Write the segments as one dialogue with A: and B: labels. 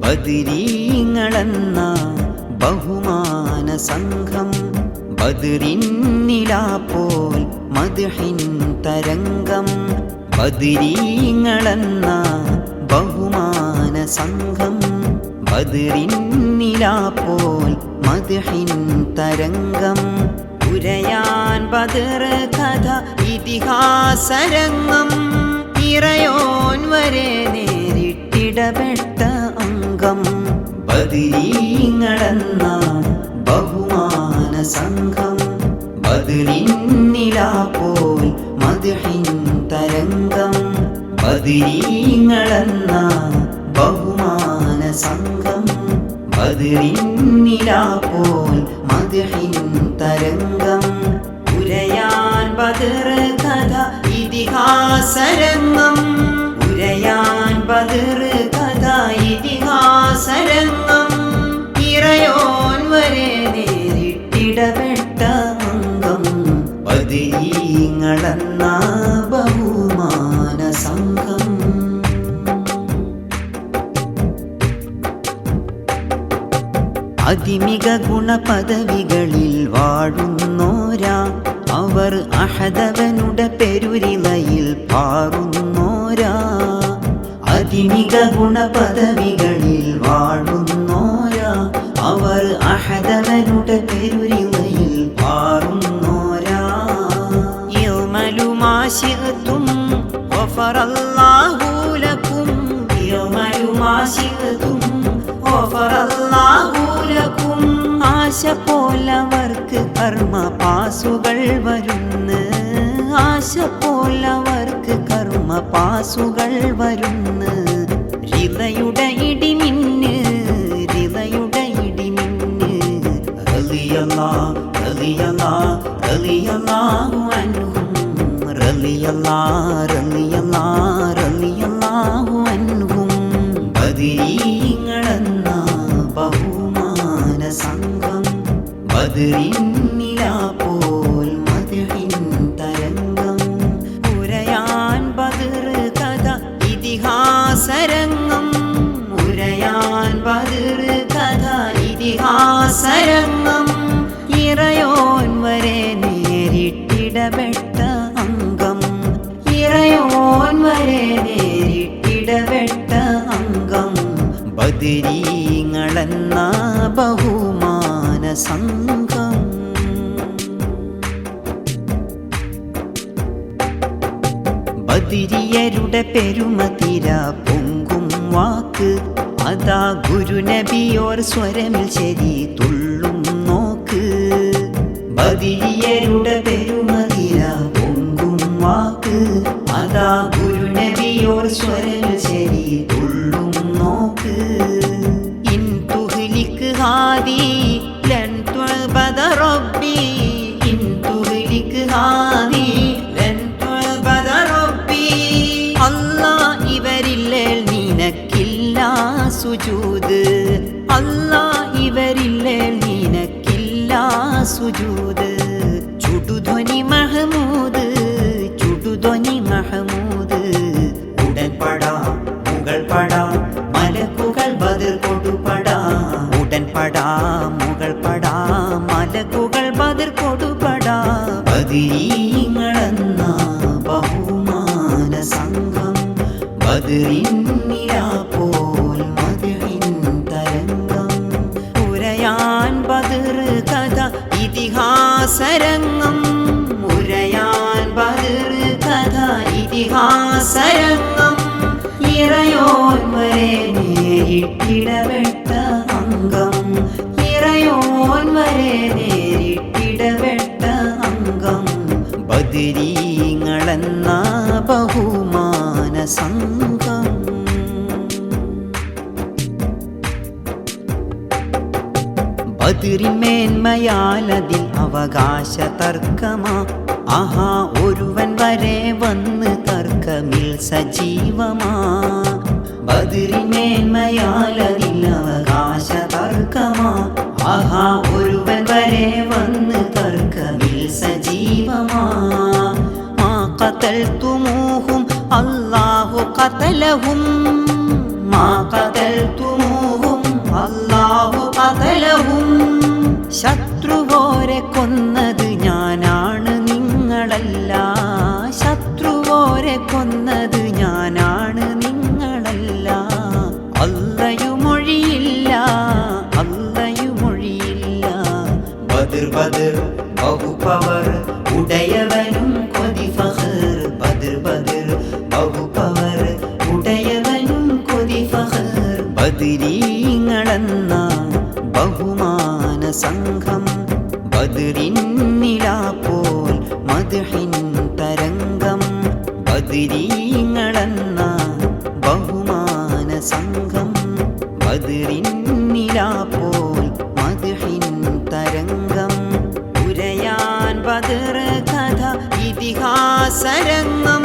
A: ബദരീങ്ങളെന്ന ബഹുമാന സംഘം ബദറിന്നിലാപോൽ മദ്ഹിൻ തരംഗം ബദരീങ്ങളെന്ന ബഹുമാന സംഘം ബദറിന്നിലാപോൽ മദ്ഹിൻ തരംഗം ഉരയാൻ ബദർ കഥ ഇതിഹാസരംഗം ഇറയോൻ വരെ നേരിട്ടിടപെട്ട അംഗം ബദരീങ്ങളെന്ന ബഹുമാന സംഘം ബദറിന്നിലാപോൽ മദ്ഹിൻ തരംഗം ബദരീങ്ങളെന്ന ബഹുമാന സംഘം ബദറിന്നിലാപോൽ മദ്ഹിൻ തരംഗം ഉരയാൻ ബദർ കഥ ഇതിഹാസരംഗം ഉരയാൻ ബദർ കഥ ഇതിഹാസരംഗം ഇറയോൻ വരെ നേരിട്ടിടപെട്ട അംഗം ബദരീങ്ങളെന്ന ബഹുമാന സംഘം അതിമിക ഗുണപദവികളിൽ വാഴുന്നോരാ അവർ അഹദവനുടെ പെരുരിളയിൽ പാറുന്നോരാ അതിമിക ഗുണപദവികളിൽ വാഴുന്നോരാ അവർ അഹദവനുടെ പെരുരിളയിൽ പാറുന്നോരാ യൗമലു മാ ശിഅ്തും ഗഫറല്ലാഹു ലക്കും യൗമലു മാ ശിഅ്തും ഗഫറല്ലാഹു ലക്കും ആശ പോലവർക്ക് കർമ്മ പാസുകൾ വരുന്ന് ആശ പോലവർക്ക് കർമ്മ പാസുകൾ വരുന്ന് ഹൃദയുടെ ഇടിമിന്ന് ഹൃദയുടെ ഇടിമിന്ന് റളിയല്ലാഹു അൻഹും റളിയല്ലാഹു അൻഹും ബദരീങ്ങളെന്ന ബഹുമാന സംഘം ബദറിന്നിലാപോൽ മദ്ഹിൻ തരംഗം ഉരയാൻ ബദർ കഥ ഇതിഹാസരംഗം ഉരയാൻ ബദർ കഥ ഇതിഹാസരംഗം ഇറയോൻ വരെ നേരിട്ടിടപെട്ട അംഗം ഇറയോൻ വരെ നേരിട്ടിടപെട്ട അംഗം ബദരീങ്ങളെന്ന ബഹുമാന സംഘം ബദരിയരുടെ പെരുമതിര പൊങ്കും വാക്ക് അതാ ഗുരുനബിയോർ സ്വരമിൽ ശരി തുള്ളും നോക്ക് ബദരിയരുടെ പെരുമതിര പൊങ്കും വാക്ക് അതാ ഗുരുനബിയോർ സ്വരമിൽ ശരി തുള്ളും നോക്ക് ഇൻ തുഹ്ലിക് ഹാദി ലൻ തുഅബദ റബ്ബി ഇൻ തുഹ്ലിക് ഹാദി ലൻ തുഅബദ റബ്ബി അല്ലാഹ് ഇവരില്ലേൽ നിനക്കില്ല സുജൂദ് അല്ലാഹ് ഇവരില്ലേൽ നിനക്കില്ല സുജൂദ് ചുടുധ്വനി മഹമൂദ് ചുടുധ്വനി മഹമൂദ് ഉടൻ പടാ മുകൾ പടാ മലക്കുകൾ ബദർ കൊടുപടാ ഉടൻ പടാ മുകൾ പടാ മലക്കുകൾ ബദർ കൊടുപടാ ബദരീങ്ങളെന്ന ബഹുമാന സംഘം ബദറിന്നിലാപോൽ മദ്ഹിൻ തരംഗം ഉരയാൻ ബദർ കഥ ഇതിഹാസരംഗം ഉരയാൻ ബദർ കഥ ഇതിഹാസരംഗം ഇറയോൻ വരെ നേരിട്ടിടപെട്ട അംഗം ഇറയോൻ വരെ നേരിട്ടിടപെട്ട അംഗം ബദരീങ്ങളെന്ന ബഹുമാന സംഘം ബദറിന്മേന്മയാലതിൽ അവകാശ തർക്കമാ ആഹാ ഒരുവൻ വരെ വന്ന് തർക്കമിൽ സജീവമാ ബദറിന്മേന്മയാലതിൽ അവകാശ തർക്കമാ ആഹാ ഒരുവൻ വരെ വന്ന് തർക്കമിൽ സജീവമാ മാ ഖതൽതുമൂഹും അല്ലാഹു ഖതലഹും മാ ഖതൽതുമൂഹും പോലെ കൊന്നത് ഞാനാണ് നിങ്ങളല്ല. അല്ലയുമൊഴിയില്ല, അല്ലയുമൊഴിയില്ല. ബദർ ബദർ ബഹുപവർ ഉടയവനും കൊതി ഫഖർ. ബദർ ബദർ ബഹുപവർ ഉടയവനും കൊതി ഫഖർ. ബദരീങ്ങളെന്ന ബഹുമാന സംഘം ബദറിൻ നിലാപോൽ മദ്ഹിൻ തരംഗം. ബദരീങ്ങളെന്ന ബഹുമാന സംഘം ബദറിൻ നിലാപോൽ മദ്ഹിൻ തരംഗം. ഉരയാൻ ബദർ കഥ ഇതിഹാസരംഗം.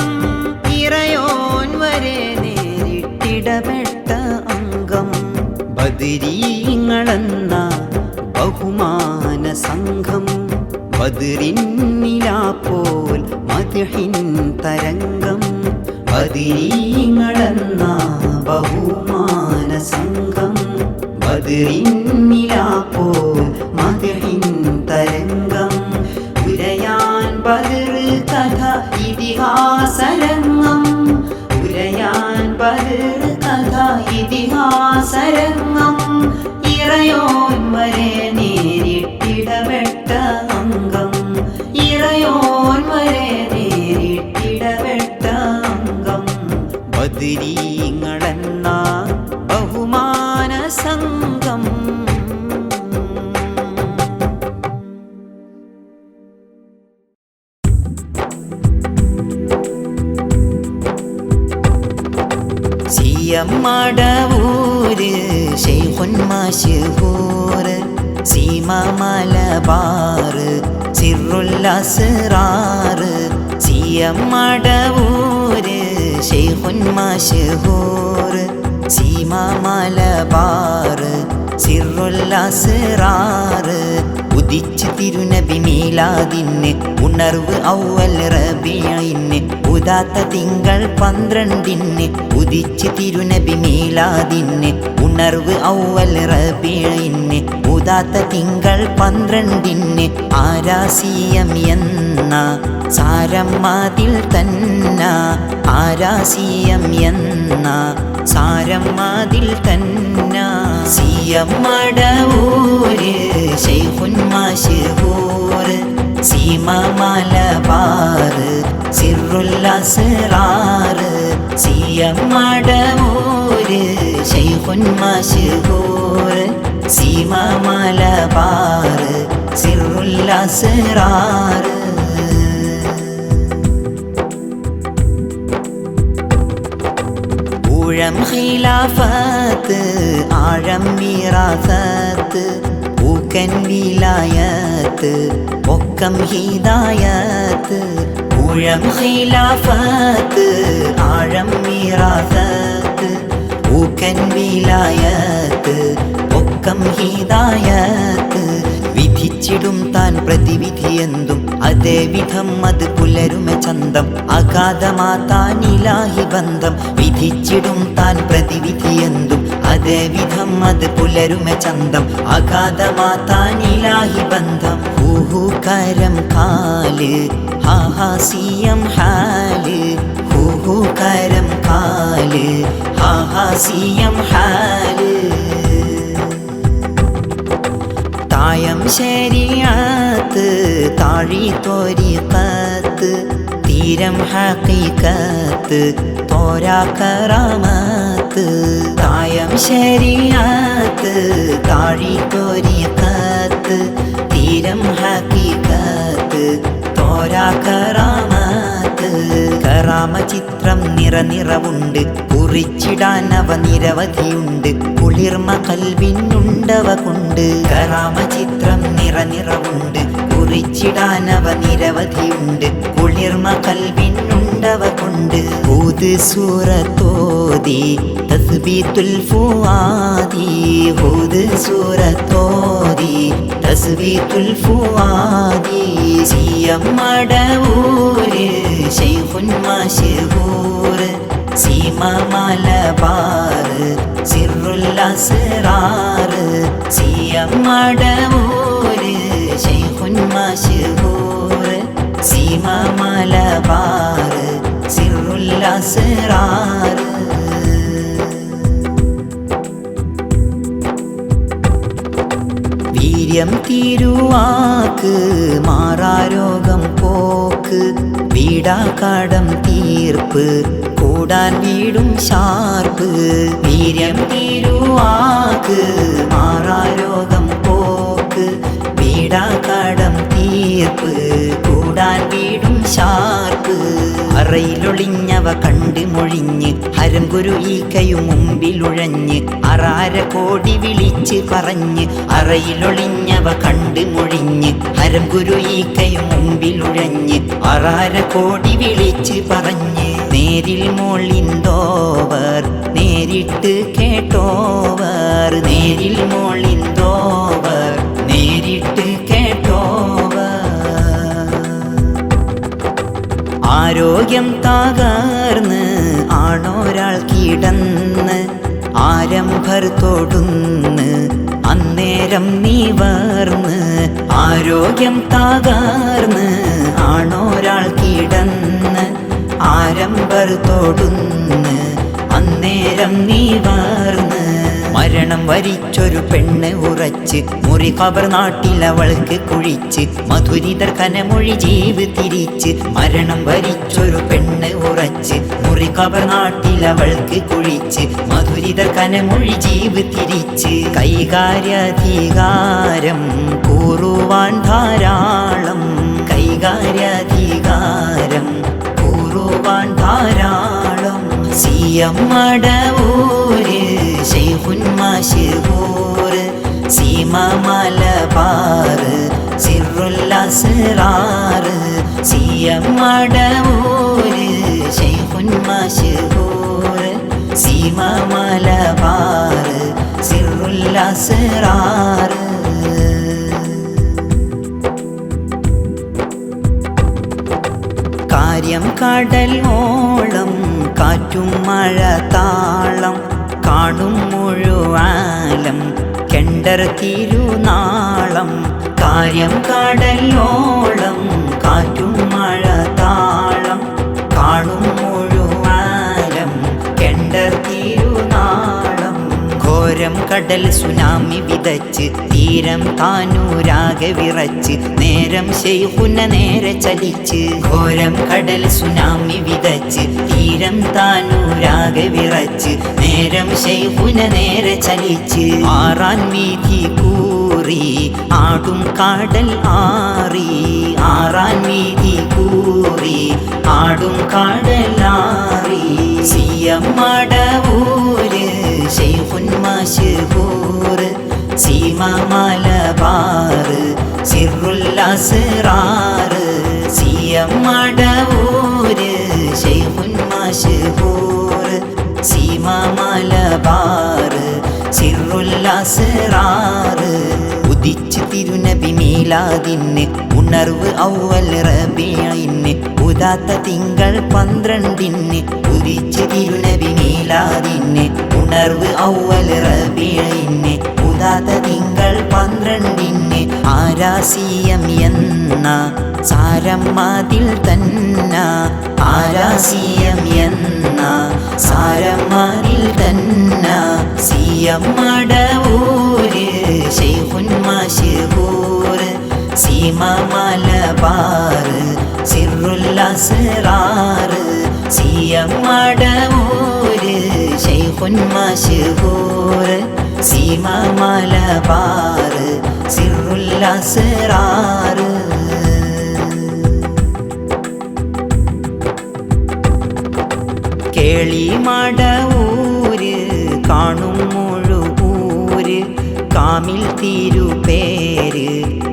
A: ഇറയോൻ വരെ നേരിട്ടിടപെട്ട അംഗം. ബദരീങ്ങളെന്ന ബഹുമാന സംഘം ബദറിൻ നിലാപോൽ മദ്ഹിൻ തരംഗം. ബദരീങ്ങളെന്ന ബഹുമാന സംഘം ബദറിൻ നിലാപോൽ മദ്ഹിൻ തരംഗം. ഉരയാൻ ബദർ കഥ ഇതിഹാസരംഗം. ഉരയാൻ ബദർ കഥ ഇതിഹാസരംഗം. ഇറയോൻ വരെ നേരിട്ടിടപെട്ട അംഗം. ഇറയോൻ വരെ നേരിട്ടിടപെട്ട അംഗം. ബദരീങ്ങളെന്ന ബഹുമാന സംഘം. മടവൂര് ശൈഖുൻ മശ്ഹൂർ. സീമ മലബാർ സിറുൽ അസ്റാർ. സിയം മടവൂര് ശൈഖുൻ മശ്ഹൂർ. സീമ മലബാർ സിറുൽ അസ്റാർ. ഉദിച്ച് തിരുനബി മീലാദിന് ഉണർവ് ഔവൽ റബീഇന്. ഉദാത്ത തിങ്കൾ 12-ന് ഉദിച്ച് തിരുനബി മീലാദിന് ഉണർവ് ഔവൽ റബീഇന്. ഉദാത്ത തിങ്കൾ 12-ന് ആരാസിയം എന്ന സാരം അതിൽ തന്ന. ആരാസിയം എന്ന സാരം അതിൽ തന്ന. സിയം മടവൂര് ശൈഖുൻ മശ്ഹൂർ. സീമ മലബാർ സിറുൽ അസ്റാർ. സിയം മടവൂര് ശൈഖുൻ മശ്ഹൂർ. സീമ മലബാർ സിറുൽ അസ്റാർ. ഊഴം ഖിലാഫത്ത് ആഴം വിറാസത്ത്. ഊക്കൻ വിലായത്ത് ഒക്കം ഹിദായത്ത്. ഊഴം ഖിലാഫത്ത് ആഴം വിറാസത്ത്. ഊക്കൻ വിലായത്ത് ഒക്കം ഹിദായത്ത്. വിധിച്ചിടും താൻ പ്രതിവിധിയെന്തും അതേ വിധം അത് പുലരുമ ചന്തം. അഗാധമാതാൻ ഇലാഹി ബന്ധം. വിധിച്ചിടും താൻ പ്രതിവിധിയെന്തും അതേ വിധം അത് പുലരുമ ചന്തം. അഗാധമാതാൻ ഇലാഹി ബന്ധം. ഹൂഹു കരം കാല് ഹാഹാസിയം ഹാല്. ഹൂഹു കരം കാല് ഹാഹാസിയം ഹാല്. തായം ശരീഅത്ത് താഴി ത്വരീഖത്ത്. തീരം ഹഖീഖത്ത് തോരാ കറാമത്ത്. തായം ശരീഅത്ത് താഴി ത്വരീഖത്ത്. തീരം ഹഖീഖത്ത് തോരാ കറാമത്ത്. കറാമ ചിത്രം നിറനിറവുണ്ട്. കുറിച്ചിടാൻ അവ നിരവധിയുണ്ട്. കുളിർമ കൽവിനുണ്ടവ കൊണ്ട്. കറാമ ചിത്രം നിറനിറവുണ്ട്. കുറിച്ചിടാൻ അവ നിരവധിയുണ്ട്. കുളിർമ കൽവിനുണ്ടവ കൊണ്ട്. ഹൂദ് സൂറത്തോതി തസ്ബീത്തുൽ ഫുആദി. ഹൂദ് സൂറത്തോതി തസ്ബീത്തുൽ ഫുആദി. സിയം മടവൂര് ശൈഖുൻ മശ്ഹൂർ. സീമ മലബാർ സിറുൽ അസ്റാർ. സിയം മടവൂര് ശൈഖുൻ മശ്ഹൂർ. സീമ മലബാർ സിറുൽ സിറുല്ലസ്റാർ. വീര്യം തിരുവാക്ക് മാറാരോഗം പോക്ക് വീടാകടം തീർപ്പ് കൂടാൻ വീടും ഷാർപ്പ്. വീര്യം തിരുവാക്ക് മാറാരോഗം പോക്ക് വീടാകടം തീർപ്പ് കൂടാൻ വീടും ഷാർപ്പ്. അറയിലൊളിഞ്ഞവ കണ്ട് മൊഴിഞ്ഞ് ഹരം ഗുരു ഈക്കയും മുമ്പിലുഴഞ്ഞ് അറാര കോടി വിളിച്ച് പറഞ്ഞ്. അറയിലൊളിഞ്ഞവ കണ്ട് മൊഴിഞ്ഞ് ഹരം ഗുരു ഈക്കയും മുമ്പിലുഴഞ്ഞ് അറാര കോടി വിളിച്ച് പറഞ്ഞ്. നേരിൽ മോളിന്തോവർ നേരിട്ട് കേട്ടോവർ. നേരിൽ മോളിന്തോവർ നേരിട്ട് കേട്ടോവർ. ആരോഗ്യം തകർന്ന് ആണൊരാൾ കിടന്ന് ആരംഭർ തൊടുന്ന് അന്നേരം നിവർന്ന്. ആരോഗ്യം തകർന്ന് ആണൊരാൾ കിടന്ന് ആരംഭർ തൊടുന്ന് അന്നേരം നിവർന്ന്. മരണം വരിച്ചൊരു പെണ്ണ് ഉറച്ച് മുറി ഖബർ നാട്ടിലവൾക്ക് കുഴിച്ച് മധുരിതർ കനമൊഴി ജീവ് തിരിച്ച്. മരണം വരിച്ചൊരു പെണ്ണ് ഉറച്ച് മുറി ഖബർ നാട്ടിലവൾക്ക് കുഴിച്ച് മധുരിതർ കനമൊഴി ജീവ് തിരിച്ച്. കൈകാര്യാധികാരം കൂറുവാൻ ധാരാളം. കൈകാര്യാധികാരം കൂറുവാൻ ധാരാളം. സിയം മടവൂര് ശൈഖുൻ മശ്ഹൂർ. സീമ മലബാർ സിറുല്ലസ്റാർ. സിയം മടവൂര് ശൈഖുൻ മശ്ഹൂർ. സീമ മലബാർ സിറുല്ലസ്റാർ. കാര്യം കടൽ ഓളം കാറ്റും മഴ താളം കാണും മുഴുവാലം കെണ്ടർ തിരുനാളം. കാര്യം കടലോളം കാറ്റും മഴ താളം കാണും മുഴുവാലം കെണ്ടർ തിരുനാളം. ഘോരം കടൽ സുനാമി വിതച്ച് തീരം താനൂരാകെ വിറച്ച് നേരം ശൈഖുന നേരെ ചലിച്ച്. ഘോരം കടൽ സുനാമി വിതച്ച് തീരം താനൂരാകെ വിറച്ച് നേരം ശൈഖുന നേരെ ചലിച്ച്. ആറാൻ വീഥി കൂറി ആടും കാടൽ ആറി. ആറാൻ വീഥി കൂറി ആടും കാടൽ ആറി. സിയം മടവൂര് ശൈഖുൻ മശ്ഹൂർ. സീമ മലബാർ സിറുല്ലസ്റാർ. സിയം മടവൂര് ശൈഖുൻ മശ്ഹൂർ. സീമ മലബാർ സിറുല്ലസ്റാർ. ഉദിച്ച് തിരുനബി മീലാദിന് ഉണർവ് ഔവൽ റബീഇന് ഉദാത്ത തിങ്കൾ 12-ന്. ഉദിച്ച് തിരുനബി മീലാദിന് ഉണർവ് ഔവൽ റബീഇന് ഉദാത്ത തിങ്കൾ 12-ന്. ആരാസിയം എന്ന സാരം അതിൽ തന്ന. ആരാസിയം എന്ന സാരം അതിൽ തന്ന. സിയം മടവൂര് ശൈഖുൻ മശ്ഹൂർ. സീമ മലബാർ സിറുല്ലസ്റാർ. സിയം മടവൂര് ശൈഖുൻ മശ്ഹൂർ. സീമ മലബാർ സിറുല്ലസ്റാർ. കേളി മടവൂര് കാണും മുഴുവൂര് കാമിൽ തിരുപേര്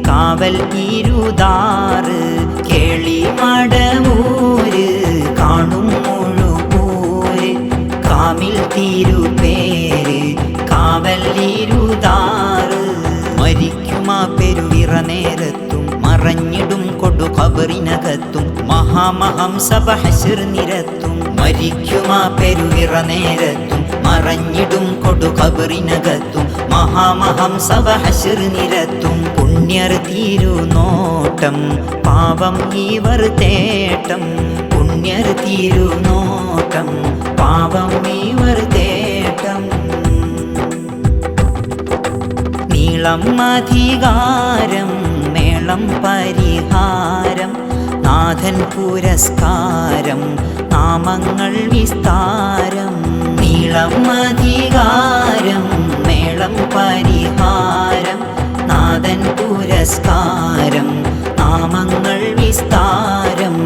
A: കാവൽ ഇരുദാറ്. കേളി മടവൂര് കാണും മുഴുവൂര് കാമിൽ തിരുപേര് കാവൽ ഇരുദാറ്. മരിക്കുമാ പെരുവിറ നേരത്തും മറഞ്ഞിടും കൊടു ഖബറിനകത്തും മഹാമഹംസഭ ഹശ്ർ നിരത്തും. മരിക്കുമാ പെരുവിറ നേരത്തും മറഞ്ഞിടും കൊടു ഖബറിനകത്തും മഹാമഹംസഭ ഹശ്ർ നിരത്തും. പുണ്യർ തിരുനോട്ടം പാപം ഇവർ തേട്ടം. പുണ്യർ തിരുനോട്ടം നോട്ടം പാപം ഇവർ തേട്ടം നീളം അധികാരം മേളം പരിഹാരം നാഥൻ പുരസ്കാരം നാമങ്ങൾ വിസ്താരം നീളം അധികാരം മേളം പരിഹാരം നാഥൻ പുരസ്കാരം നാമങ്ങൾ വിസ്താരം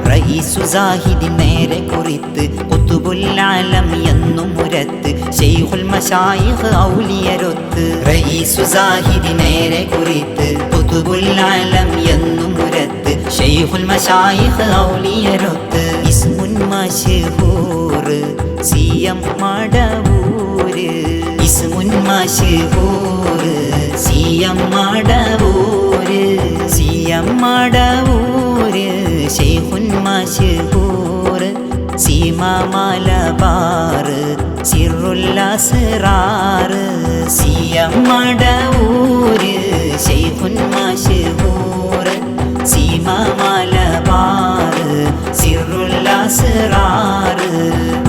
A: റഈസു സാഹിദി നേരെ കുറിത്ത് ഖുതുബുൽ-ആലം എന്നും മുരത്ത് ശൈഖുൽ മശായിഖ് ഔലിയരൊത്ത് റഈസു സാഹിദി നേരെ കുറിത്ത് ഖുതുബുൽ-ആലം എന്നും മുരത്ത് ശൈഖുൽ മശായിഖ് ഔലിയരൊത്ത് ഇസ്മുൻ മശ്ഹൂർ സിയം മടവൂര് ഇസ്മുൻ മശ്ഹൂർ സിയം മടവൂര് സിയം മടവൂര് ശൈഖുൻ മശ്ഹൂർ സീമ മലബാർ സിറുൽ അസ്റാർ സിയം മടവൂര് ശൈഖുൻ മശ്ഹൂർ സീമ മലബാർ സിറുൽ അസ്റാർ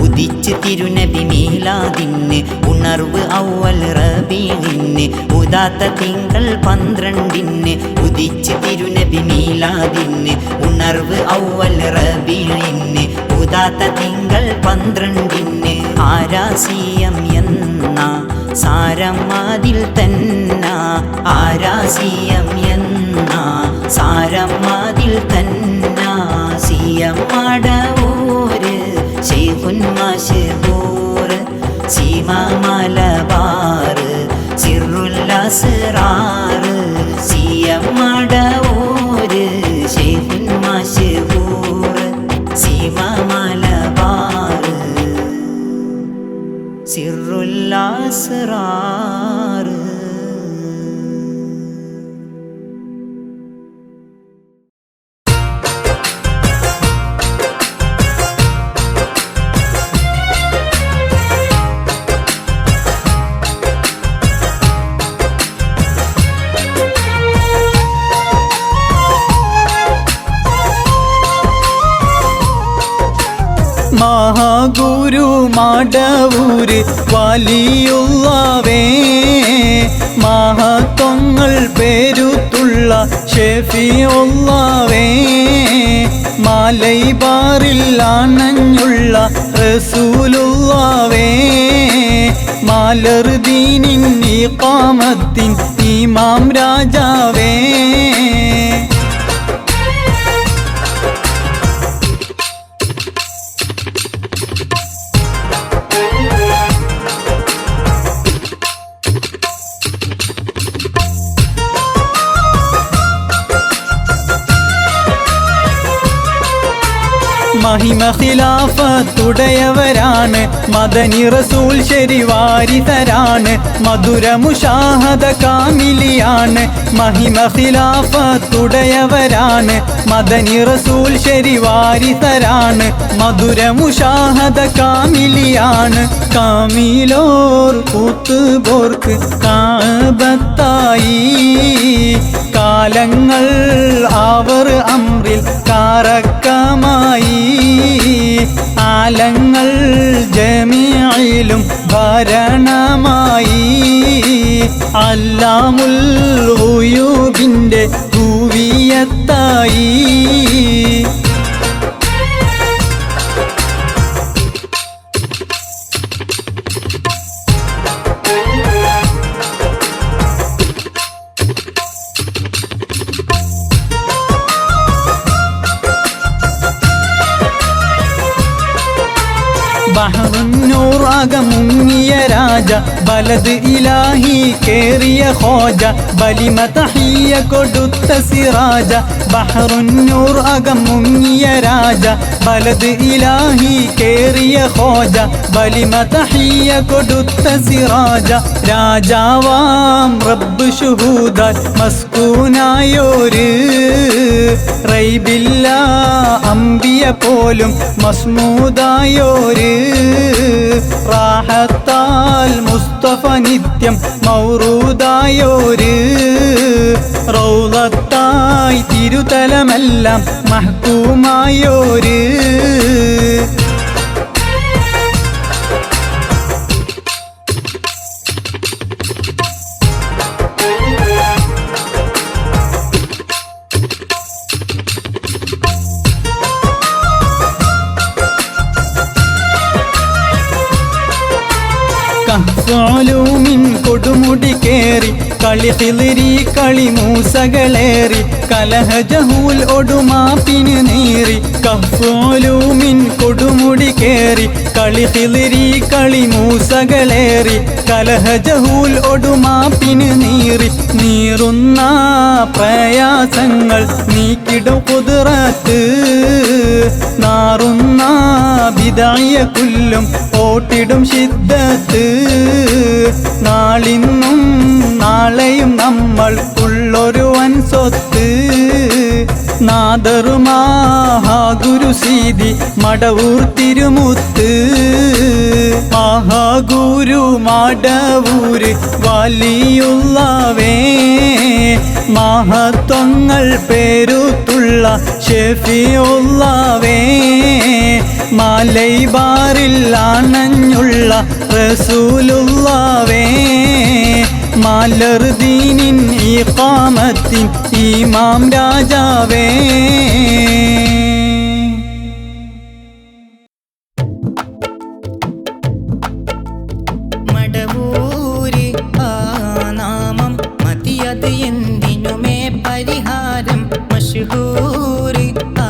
A: ഉദിച്ച് തിരുനബി മീലാദിന് ഉണർവ് അവ്വൽ റബീഇന് ഉദാത്ത തിങ്കൾ 12 ഉദിച്ച് തിരുനബി മീലാദിന് ഉണർവ് അവ്വൽ റബീഇന് ഉദാത്ത തിങ്കൾ 12 ആരാസിയം എന്ന സാരം അതിൽ തന്ന ആരാസിയം എന്ന സാരം അതിൽ തന്ന സിയം മടവൂര് ശൈഖുൻ മശ്ഹൂർ സീമ മലബാർ സിറുൽ അസ്റാർ സിയം മടവൂര് ശൈഖുൻ മശ്ഹൂർ സീമ മലബാർ സിറുൽ അസ്റാർ
B: മഹാഗുരു മടവൂര് വലിയുള്ളവേ മഹത്വങ്ങൾ പേരുത്തുള്ള ഷെഫിയുള്ളവേ മലൈബാറിൽ അണഞ്ഞുള്ള റസൂലുള്ളവേ മലർദീനിൻ ഇഖാമത്തിൻ ഇമാം രാജാവേ മഹിമ ഖിലാഫത്തുടയവരാണ് മദനി റസൂൽ ശരിവാരിതരാണ് മധുര മുഷാഹദ കാമിലിയാണ് മഹിമ ഖിലാഫത്തുടയവരാണ് മദനി റസൂൽ ശരിവാരിതരാണ് മധുര മുഷാഹദ കാമിലിയാണ് കാമിലോർ കൂത്തുപോർക്ക് കാബത്തായി കാലങ്ങൾ അവർ അമ്രിൽ കാറക്കമായി ആലങ്ങൾ ജമീഇലും ഭരണമായി അല്ലാമുൽ ഗുയൂബിന്റെ ഹുവിയത്തായി ബഹറുന്നൂറാകമുങ്ങിയ രാജ ബലദ് ഇലാഹി കേറിയ ഖോജ ബലിമ തഹിയ കൊടുത്ത സിറാജ ബഹറുന്നൂറാകമുങ്ങിയ രാജ ബലദ് ഇലാഹി കേറിയ ഖോജ ബലിമ തഹിയ കൊടുത്ത സിറാജ രാജാവാം റബ്ബ് ശുഹൂദാൽ മസ്കൂനായോര് റൈബില്ല അംബിയ പോലും മസ്മൂദായോര് റാഹത്താൽ മുസ്തഫ നിത്യം മൗറൂദായോര് റൗളത്തായി തിരുതലമെല്ലാം മഹ്കൂമായോര് കഫ്അലൂമിൻ കൊടുമുടി കേറി കളി ഖിളിരി കളി മൂസകളേറി കലഹജഹൂൽ ഒടുമാപ്പിന് നീറി കഫ്അലൂമിൻ കൊടുമുടി കേറി കളി ഖിളിരി കളി മൂസകളേറി കലഹജഹൂൽ ഒടുമാപ്പിന് നീറി നീറുന്ന പ്രയാസങ്ങൾ നീക്കിടും ഖുദ്റത്ത് നാറുന്ന ബിദഅയ കുല്ലും ഓട്ടിടും ശിദ്ദത്ത് നാളിന്നും നാളെയും നമ്മൾക്കുള്ളൊരു വൻ സ്വത്ത് നാദറുമാഹാഗുരു സീതി മടവൂർ തിരുമുത്ത് മഹാഗുരു മടവൂര് വലിയുള്ളവേ മഹത്വങ്ങൾ പേരുത്തുള്ള ഷെഫിയുള്ളവേ മലൈബാറിൽ അണഞ്ഞുള്ള റസൂലുള്ളവേ മലർദീനിൻ ഇഖാമത്തിൻ ഇമാം രാജാവേ
A: മടവൂര് ആ നാമം മതിയത് എന്തിനുമേ പരിഹാരം മഷ്ഹൂര് ആ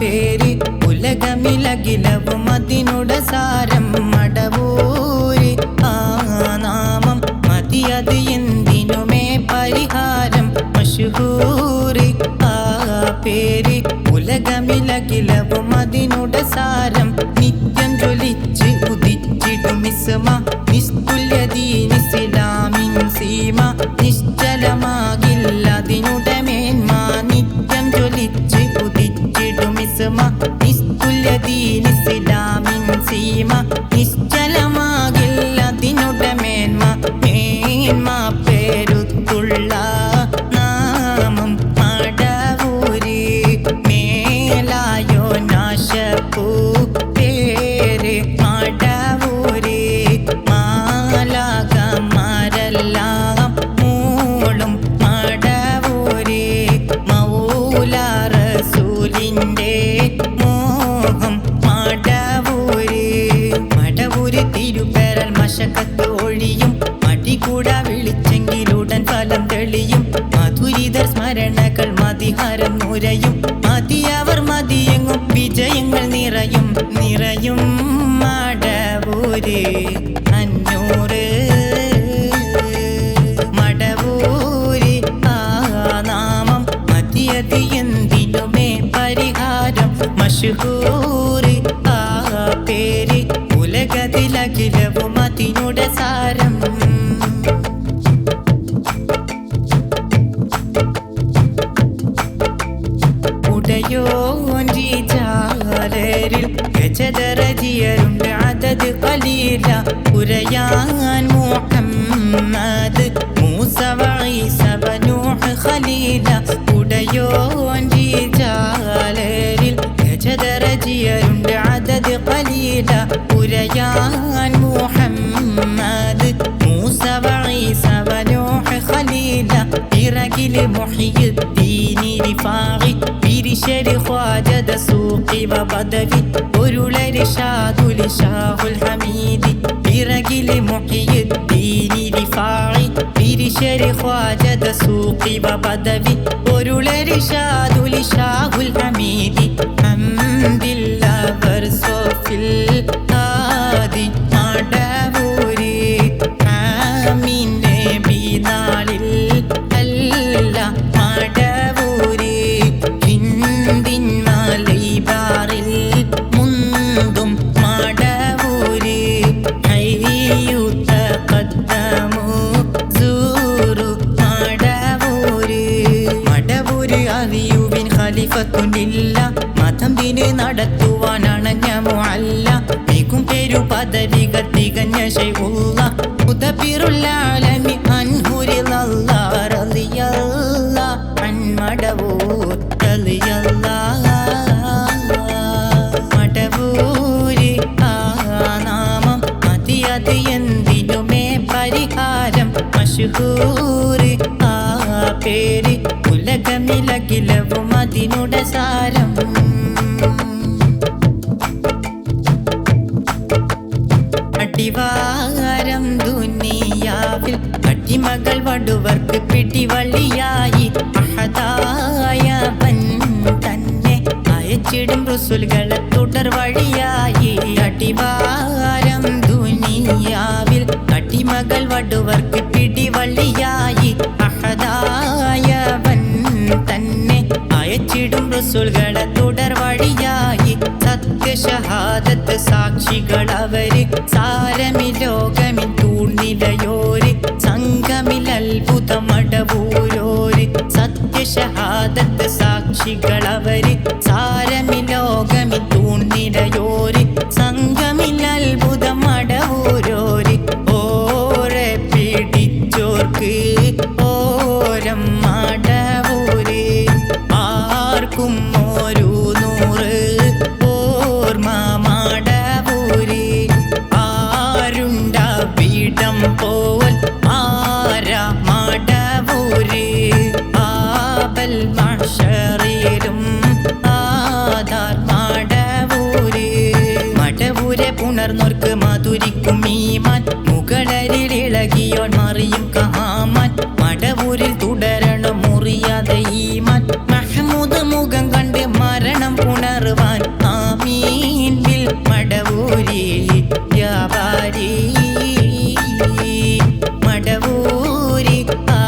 A: പേര് ഉലകമിലകിലവും അതിനുട സാരം മടവൂര് ആ നാമം മതിയത് എന്തിനുമേ പരിഹാരം മഷ്ഹൂര് ആ പേര് ഉലകമിലകിലവും അതിനുട സാരം നിത്യം ജ്വലിച്ച് ഉദിച്ചിടും ഇസ്മ നിസ്തുല്യദീനിസ്ലാമിൻ സീമ നിശ്ചലമാകില്ലതിനുടമേന്മ നിത്യം ജ്വലിച്ച് ഉദിച്ചിടും ഇസ്മ നിസ്തുല്യദീനിസ്ലാമിൻ സീമ നിശ്ചലമാകില്ലതിനുടമേന്മ മേന്മ പേരുത്തുള്ള നാമം മടവൂര് മേലായോ നാശപ്പൂ പേര് മടവൂര് മാലാകമാരെല്ലാം മൂളും മടവൂര് മൗല റസൂലിൻ്റെ മോഹം മടവൂര് മടവൂര് തിരുപെരൽ മശക്കത്ത് ഒഴിയും മടികൂട വിളിച്ചെങ്കിലുടൻ ഫലം തെളിയും മധുരിതർ സ്മരണകൾ മതിഹാരം നുരയും മതിയവർ മതിയെങ്ങും വിജയങ്ങൾ നിറയും നിറയും മടവൂര് അഞ്ഞൂറ് മടവൂര് ആ നാമം മതിയത് എന്തിനുമേ പരിഹാരം മഷ്ഹൂര് ആ പേര് ഉലകത്തിലകിലവും അതിനുട സാരം ഉടയോഞ്ചിചാരരിൽ ഗജദറജിയരുണ്ട് അതത് ഖലീല ഉരയാൻ മുഹമ്മദ് മൂസ വഈസ ബനൂഹ് ഖലീല ഉടയോഞ്ചിചാരരിൽ ഗജദറജിയരുണ്ട് അതത് ഖലീല ഉരയാൻ മുഹമ്മദ് മൂസ വഈസ ബനൂഹ് ഖലീല ഇറകിൽ മുഹ്യിദ്ദീനി റിഫാഖി പിരിശരി ഖ്വാജദ സൂഖി വബദവി ഒരുളരി ഷാദുലി ഷാഹുൽ ഹമീദി ഇറകിൽ മുഹ്യിദ്ദീനി റിഫാഖി പിരിശരി ഖ്വാജദ സൂഖി വബദവി ഒരുളരി ഷാദുലി ഷാഹുൽ ഹമീദി ഹംദില്ലാ വർസോഫിൽ ആദി മടവൂര് ആമീൻ നബി നാളിൽ അല്ല മടവൂര് ഹിന്ദിൻ മലൈബാറിൽ മുന്തും മടവൂര് ഹയ്യുത്ത ഖദ്ദമു സൂറു മടവൂര് മടവൂര് അറിയുവിൻ ഖലീഫത്തുനില്ല മതം ദിന് നടത്തുവാൻ അണഞ്ഞ മുഅല്ല മികും പേരു പദവികൾ തികഞ്ഞ ശൈഖുള്ള മുദബിറുൽ ആലമി അൻഹുരില്ലല്ലാഹ് റളിയല്ലാഹ് അൻ മടവൂർ റളിയല്ലാഹ് മടവൂര് ആ നാമം മതിയത് എന്തിനുമേ പരിഹാരം മഷ്ഹൂര് ആ പേര് ഉലകമിലകിലവും അതിനുട സാരം അടിവാരം അടിമകൾ വടുവർക്ക് പിടിവള്ളിയായി അഹദായവൻ തന്നെ അയച്ചിടും റസൂലുകളെ തുടർ വഴിയായി അടിവാരം ദുനിയാവിൽ അടിമകൾ വടുവർക്ക് പിടിവള്ളിയായി അഹദായവൻ തന്നെ അയച്ചിടും റസൂലുകളെ തുടർ വഴിയായി സത്യശഹാദത്ത് സാക്ഷികളവര് സാരമി ലോകമിൻ തൂണിലയോര് സംഘമിലത്ഭുതമടവൂരോര് സത്യശഹാദത്ത് സാക്ഷികളവര് സാരമി ലോകമിൻ തൂണിലയോര് സംഘമിലത്ഭുതമടവൂരോര് ഓരെ പിടിച്ചോർക്ക് ഓരം മടവൂര് ആർക്കും ഒരു നൂറ് ഓർമ്മ മടവൂര് ആരുണ്ടവിടം പോൽ ആരാ മടവൂര് ആബൽ മഹ്ശറിലും ആധാർ മടവൂര് മടവൂരെ പുണർന്നോർക്ക് മധുരിക്കും ഈമാൻ മുകളരിൽ ഇളകിയോൻ മറിയും കഹാമാൻ മടവൂരിൽ തുടരണം മുറിയാതെ ഈമാൻ മഹ്മൂദ് മുഖം കണ്ട് മരണം പുണർവാൻ ആമീൻ ബിൽ മടവൂരി വ്യാപാരി മടവൂരി ആ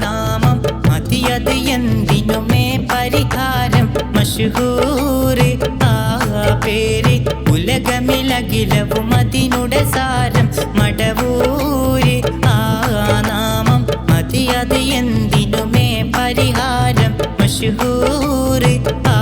A: നാമം മതിയത് എന്തിനുമേ പരിഹാരം മഷ്ഹൂറ് ആ പേര് ഉലകമിലകിലവും അതിനുടെ സാരം മടവൂര് ആ നാമം മതിയത് എന്തിനുമേ പരിഹാരം മഷ്ഹൂറ് ആ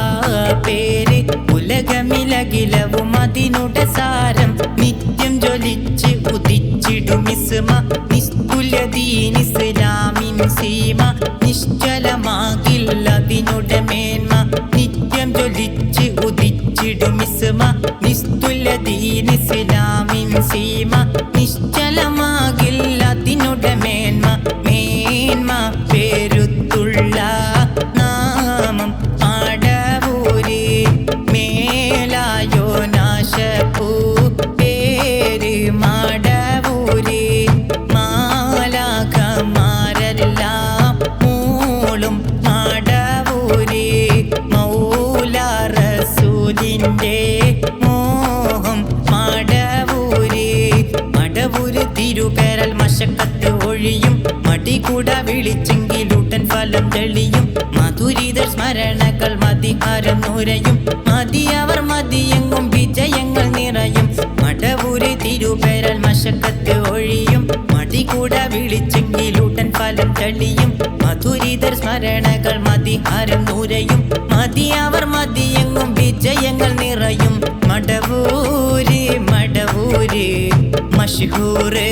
A: പേര് ഉലകമിലകിലവും അതിനുടെ സാരം നിത്യം ജ്വലിച്ച് ഉദിച്ചിടും ഇസ്മ നിസ്തുല്യദീൻ ഇസ്ലാമിൻ സീമ നിശ്ചലമാകില്ല അതിനുടെ മേന്മ നിത്യം ജ്വലിച്ച് ഉദിച്ചിടും ഇസ്മ നിസ്തുല്യദീൻ ഇസ്ലാമിൻ സീമ നിശ്ചലമാകില്ല അതിനുടെ മേന്മ മേന്മ പേരുത്തുള്ള നാമം മടവൂര് മേലായോ നാശപ്പൂ പേര് മടവൂര് മാലാഖമാരെല്ലാം മൂളും മടവൂര് മൗല റസൂലിന്റെ മോഹം മടവൂര് മടവൂര് തിരുപേരൽ മശക്കത്ത് ഒഴിയും മടികൂട വിളിച്ചെങ്കിലൂട്ടൻ ഫലം തെളിയും മധുരിതർ സ്മരണകൾ മതിഹാരം നൂരയും മതിയവർ മതിയെങ്ങും വിജയങ്ങൾ നിറയും മടവൂര് തിരുപേരൽ മശക്കത്ത് ഒഴിയും മടികൂട വിളിച്ചെങ്കിലൂട്ടൻ ഫലം തെളിയും മധുരിതർ സ്മരണകൾ മതിഹാരം നൂരയും മതിയവർ മതിയെങ്ങും വിജയങ്ങൾ നിറയും മടവൂര് മടവൂര് മഷ്ഹൂറ്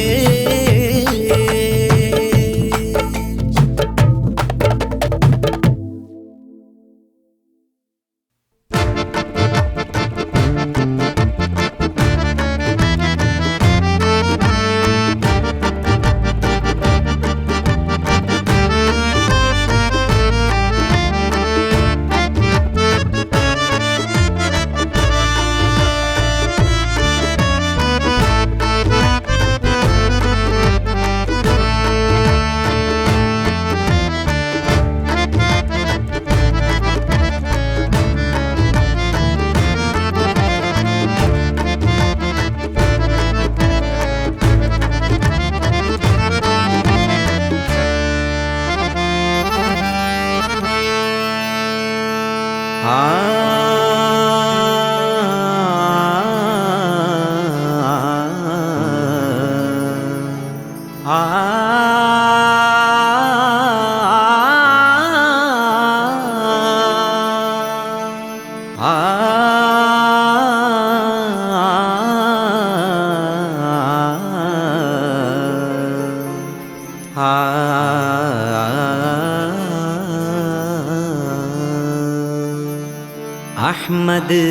A: അഹ്മദ്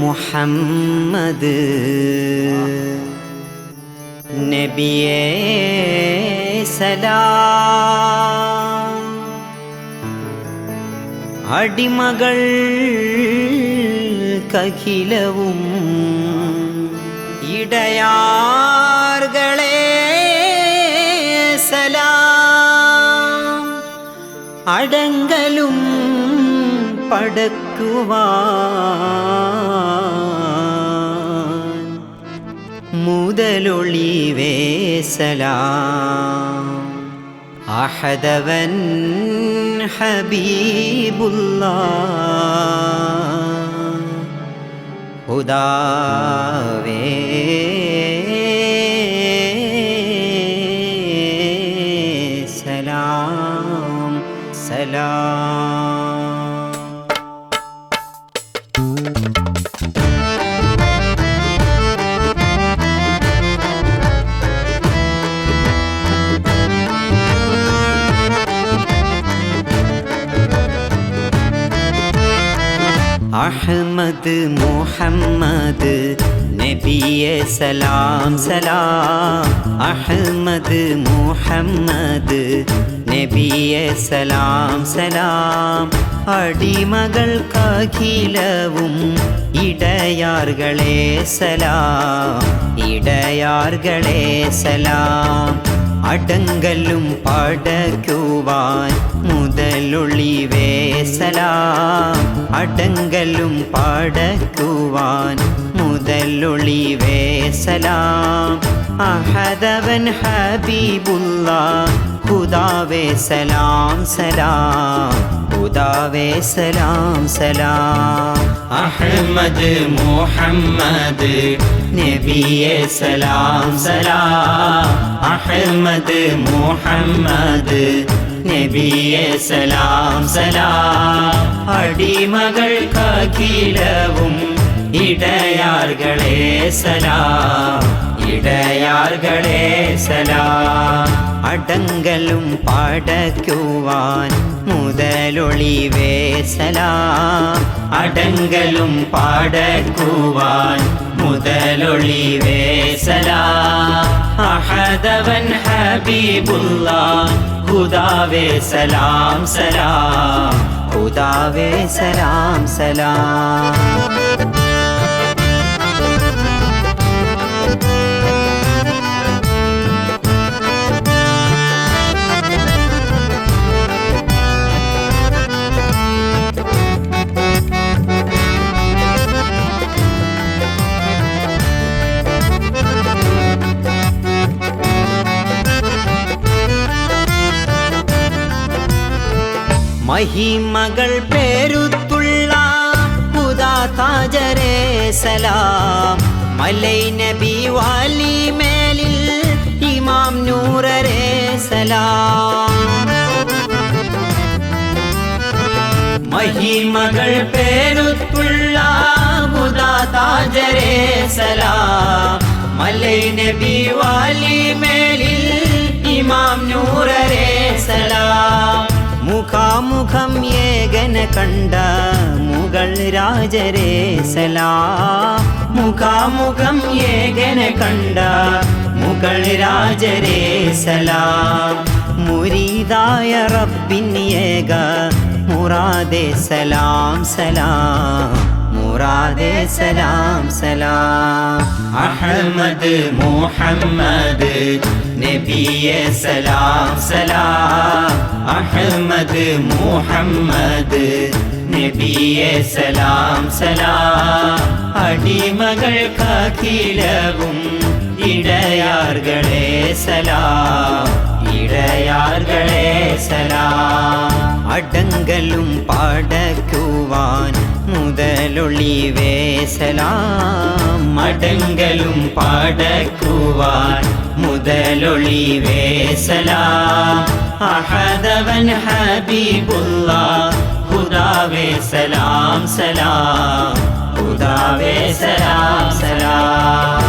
A: മുഹമ്മദ് നബിയേ സലാം. അടിമകൾ കഖിലവും ഇടയാർകളെ സലാം. അടങ്കലും പടക്കുവാൻ മുതലൊളിവേ സലാം അഹദവൻ ഹബീബുല്ലാഹ് ഹുദാവേ സലാം സലാം. അഹ്മദ് മുഹമ്മദ് നബിയെ സലാം സലാം. അഹ്മദ് മുഹമ്മദ് നബിയെ സലാം സലാം. അടിമകൾക്കഖിലവും ഇടയാർകളെ സലാം ഇടയാർകളെ സലാം. അടങ്കലും പടക്കുവാൻ മുതലൊളിവേ സലാം അടങ്കലും പടക്കുവാൻ മുതലൊളിവേ സലാം. അഹദവൻ ഹബീബുല്ലാഹ് ഹുദാവേ സലാം സലാം ഹുദാവേ സലാം സലാം. അഹ്മദ് മുഹമ്മദ് നബിയെ സലാം സലാം. അഹ്മദ് മുഹമ്മദ് നബിയെ സലാം സലാം. അടിമകൾക്കഖിലവും ഇടയാർകളെ സലാം ഇടയാർകളെ സലാം. അടങ്കലും പടക്കുവാൻ മുതലൊളിവേ സലാം അടങ്കലും പടക്കുവാൻ മുതലൊളിവേ സലാം. അഹദവൻ ഹബീബുല്ലാഹ് ഹുദാവേ സലാം സലാം ഹുദാവേ സലാം സലാം. മഹിമകൾ പേരുത്തുള്ള ഹുദാ താജരേ സലാം. മലൈ നബി വാലി മേലിൽ ഇമാം നൂറരേ സലാം. മഹിമകൾ പേരുത്തുള്ള ഹുദാ താജരേ സലാം. മലൈ നബി വാലി മേലിൽ ഇമാം നൂറരേ സലാം. മുഖാമുഖം ഏകന കണ്ട മുഗൾ രാജരേ സലാം. മുഖാമുഖം ഏകന കണ്ട മുഗൾ രാജരേ സലാം. മുരീദായ റബ്ബിൻ ഏക മുറാദേ സലാം സലാം മുറാദേ സലാം സലാം. അഹ്മദ് മുഹമ്മദ് നബിയെ സലാം സലാം. അഹ്മദ് മുഹമ്മദ് നബിയെ സലാം സലാം. അടിമകൾക്കഖിലവും ഇടയാർകളെ സലാം ഇടയാർകളെ സലാം. അടങ്കലും പടക്കുവാൻ മുതലൊളിവേ സലാം അടങ്കലും പടക്കുവാൻ മുതലൊളിവേ സലാം. അഹദവൻ ഹബീബുല്ലാഹ് ഹുദാവേ സലാം സലാം ഹുദാവേ സലാം സലാം.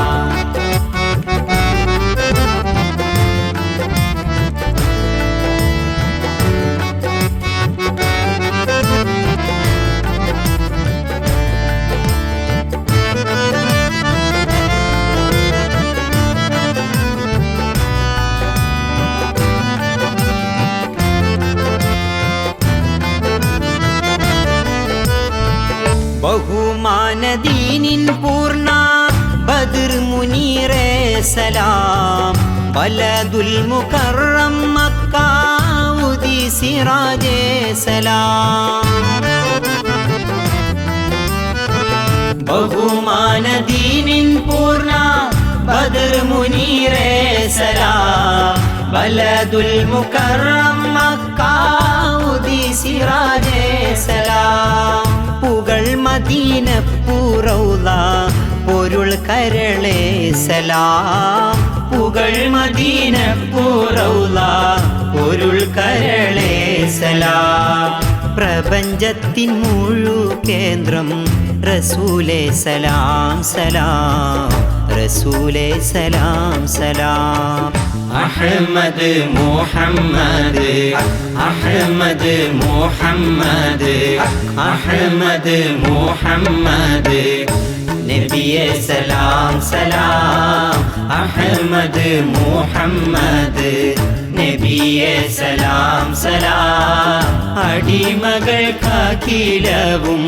A: ബഹുമാനദീനിൻ പൂർണ്ണ ബദർ മുനീറേ സലാം. ബലദുൽ മുകറം മക്ക ഉദി സിറാജേ സലാം. ബഹുമാനദീനിൻ പൂർണ്ണ ബദർ മുനീറേ സലാം. ബലദുൽ മുകറം മക്ക ഉദി സിറാജേ സലാം. പുകൾ മദീന പൂറൗള പൊരുൾ കരളേ സലാം. പുകൾ മദീന പൂറൗള പൊരുൾ കരളേ സലാം. പ്രപഞ്ചത്തിൻ മുഴു കേന്ദ്രം റസൂലേ സലാം സലാം. റസൂലേ സലാം സലാം. അഹ്മദ് മുഹമ്മദ് അഹ്മദ് മുഹമ്മദ് അഹ്മദ് മുഹമ്മദ് നബിയേ സലാം സലാം. അഹ്മദ് മുഹമ്മദ് നബിയേ സലാം സലാം. അടിമകൾക്കഖിലവും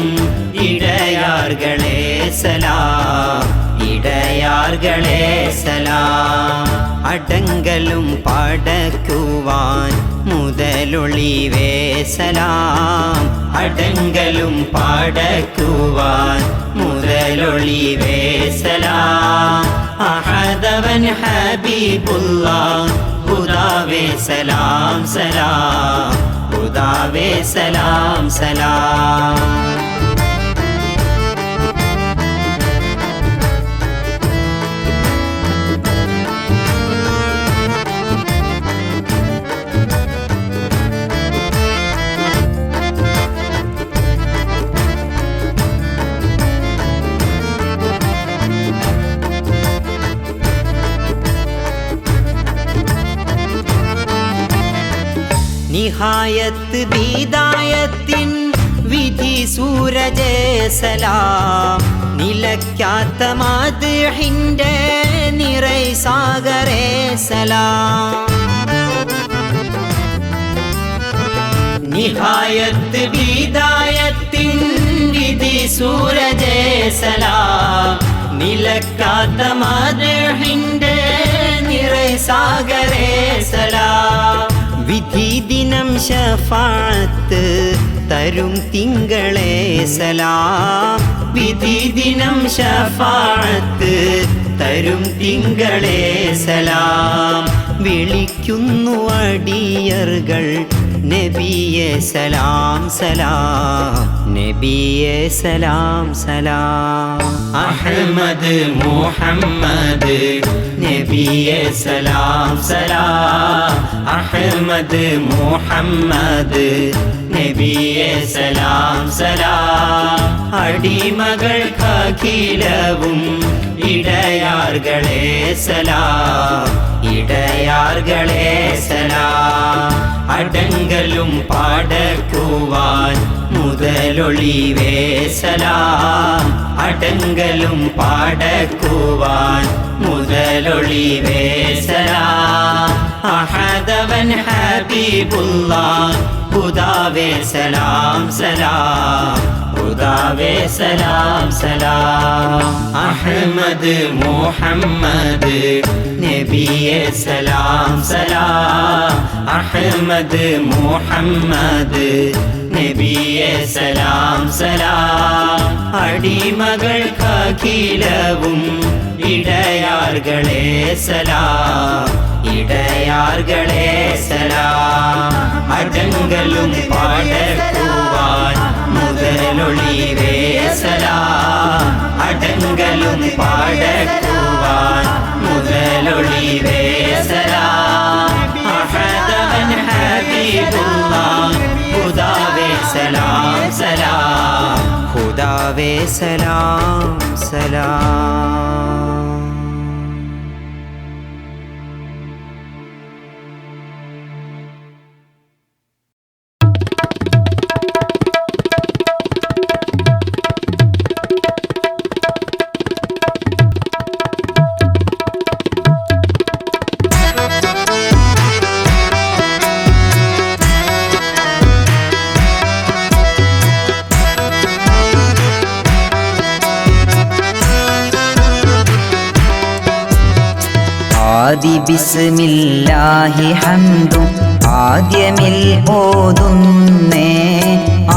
A: ഇടയാർകളെ സലാം. ഇടയാർകളെ സലാം. അടങ്കലും പടക്കുവാൻ മുതലൊളിവേ സലാം. അടങ്കലും പടക്കുവാൻ മുതലൊളിവേ സലാം. അഹദവൻ ഹബീബുല്ലാഹ് ഖുദാവേ സലാം സലാം. ഖുദാവേ സലാം സലാം. നിഹായത്ത് ബീദായത്തിൻ വിധി സൂരജേ സലാം. നിലയ്ക്കാത്ത മദ്ഹിന്റെ നിറൈ സാഗരേ സലാം. നിഹായത്ത് ബീദായത്തിൻ വിധി സൂരജേ സലാം. നിലയ്ക്കാത്ത മദ്ഹിന്റെ നിറൈ സാഗരേ സലാം. വിധി ദിനം ശഫാഅത്ത് തരും തിങ്കളേ സലാം. വിധി ദിനം ശഫാഅത്ത് തരും തിങ്കളേ സലാം. വിളിക്കുന്നു അടിയർകൾ നബിയേ സലാം സലാം. നബിയേ സലാം സലാം. അഹ്മദ് മുഹമ്മദ് നബിയേ സലാം സലാം. അഹ്മദ് മുഹമ്മദ് നബിയേ സലാം സലാം. അടിമകൾക്കഖിലവും ഇടയാർകളെ സലാം. ഇടയാർകളെ സലാം. അടങ്കലും പടക്കുവാൻ മുതലൊളിവേ സലാം. അടങ്കലും പടക്കുവാൻ മുതലൊളിവേ സലാം. അഹദവൻ ഹബീബുല്ലാഹ് ഖുദാവേ സലാം സലാം. ഖുദാവേ സലാം സലാം. അഹ്മദ് മുഹമ്മദ് നബിയേ സലാം സലാം. അഹ്മദ് മുഹമ്മദ് നബിയേ സലാം സലാം. അടിമകൾക്കഖിലവും ഇടയാർകളെ സലാം. ഇടയാർകളെ സലാം. അടങ്കലും പടക്കുവാൻ മുതലൊളിവേ സലാം. അടങ്കലും പടക്കുവാൻ മുതലൊളിവേ സലാം. അഹദവൻ ഹബീബുല്ലാഹ് ഖുദാവേ സലാം സലാം. ഖുദാവേ സലാം സലാം.
C: ആദി ബിസ്മില്ലാഹി ഹംദും ആദ്യമിൽ ഓതുന്നേ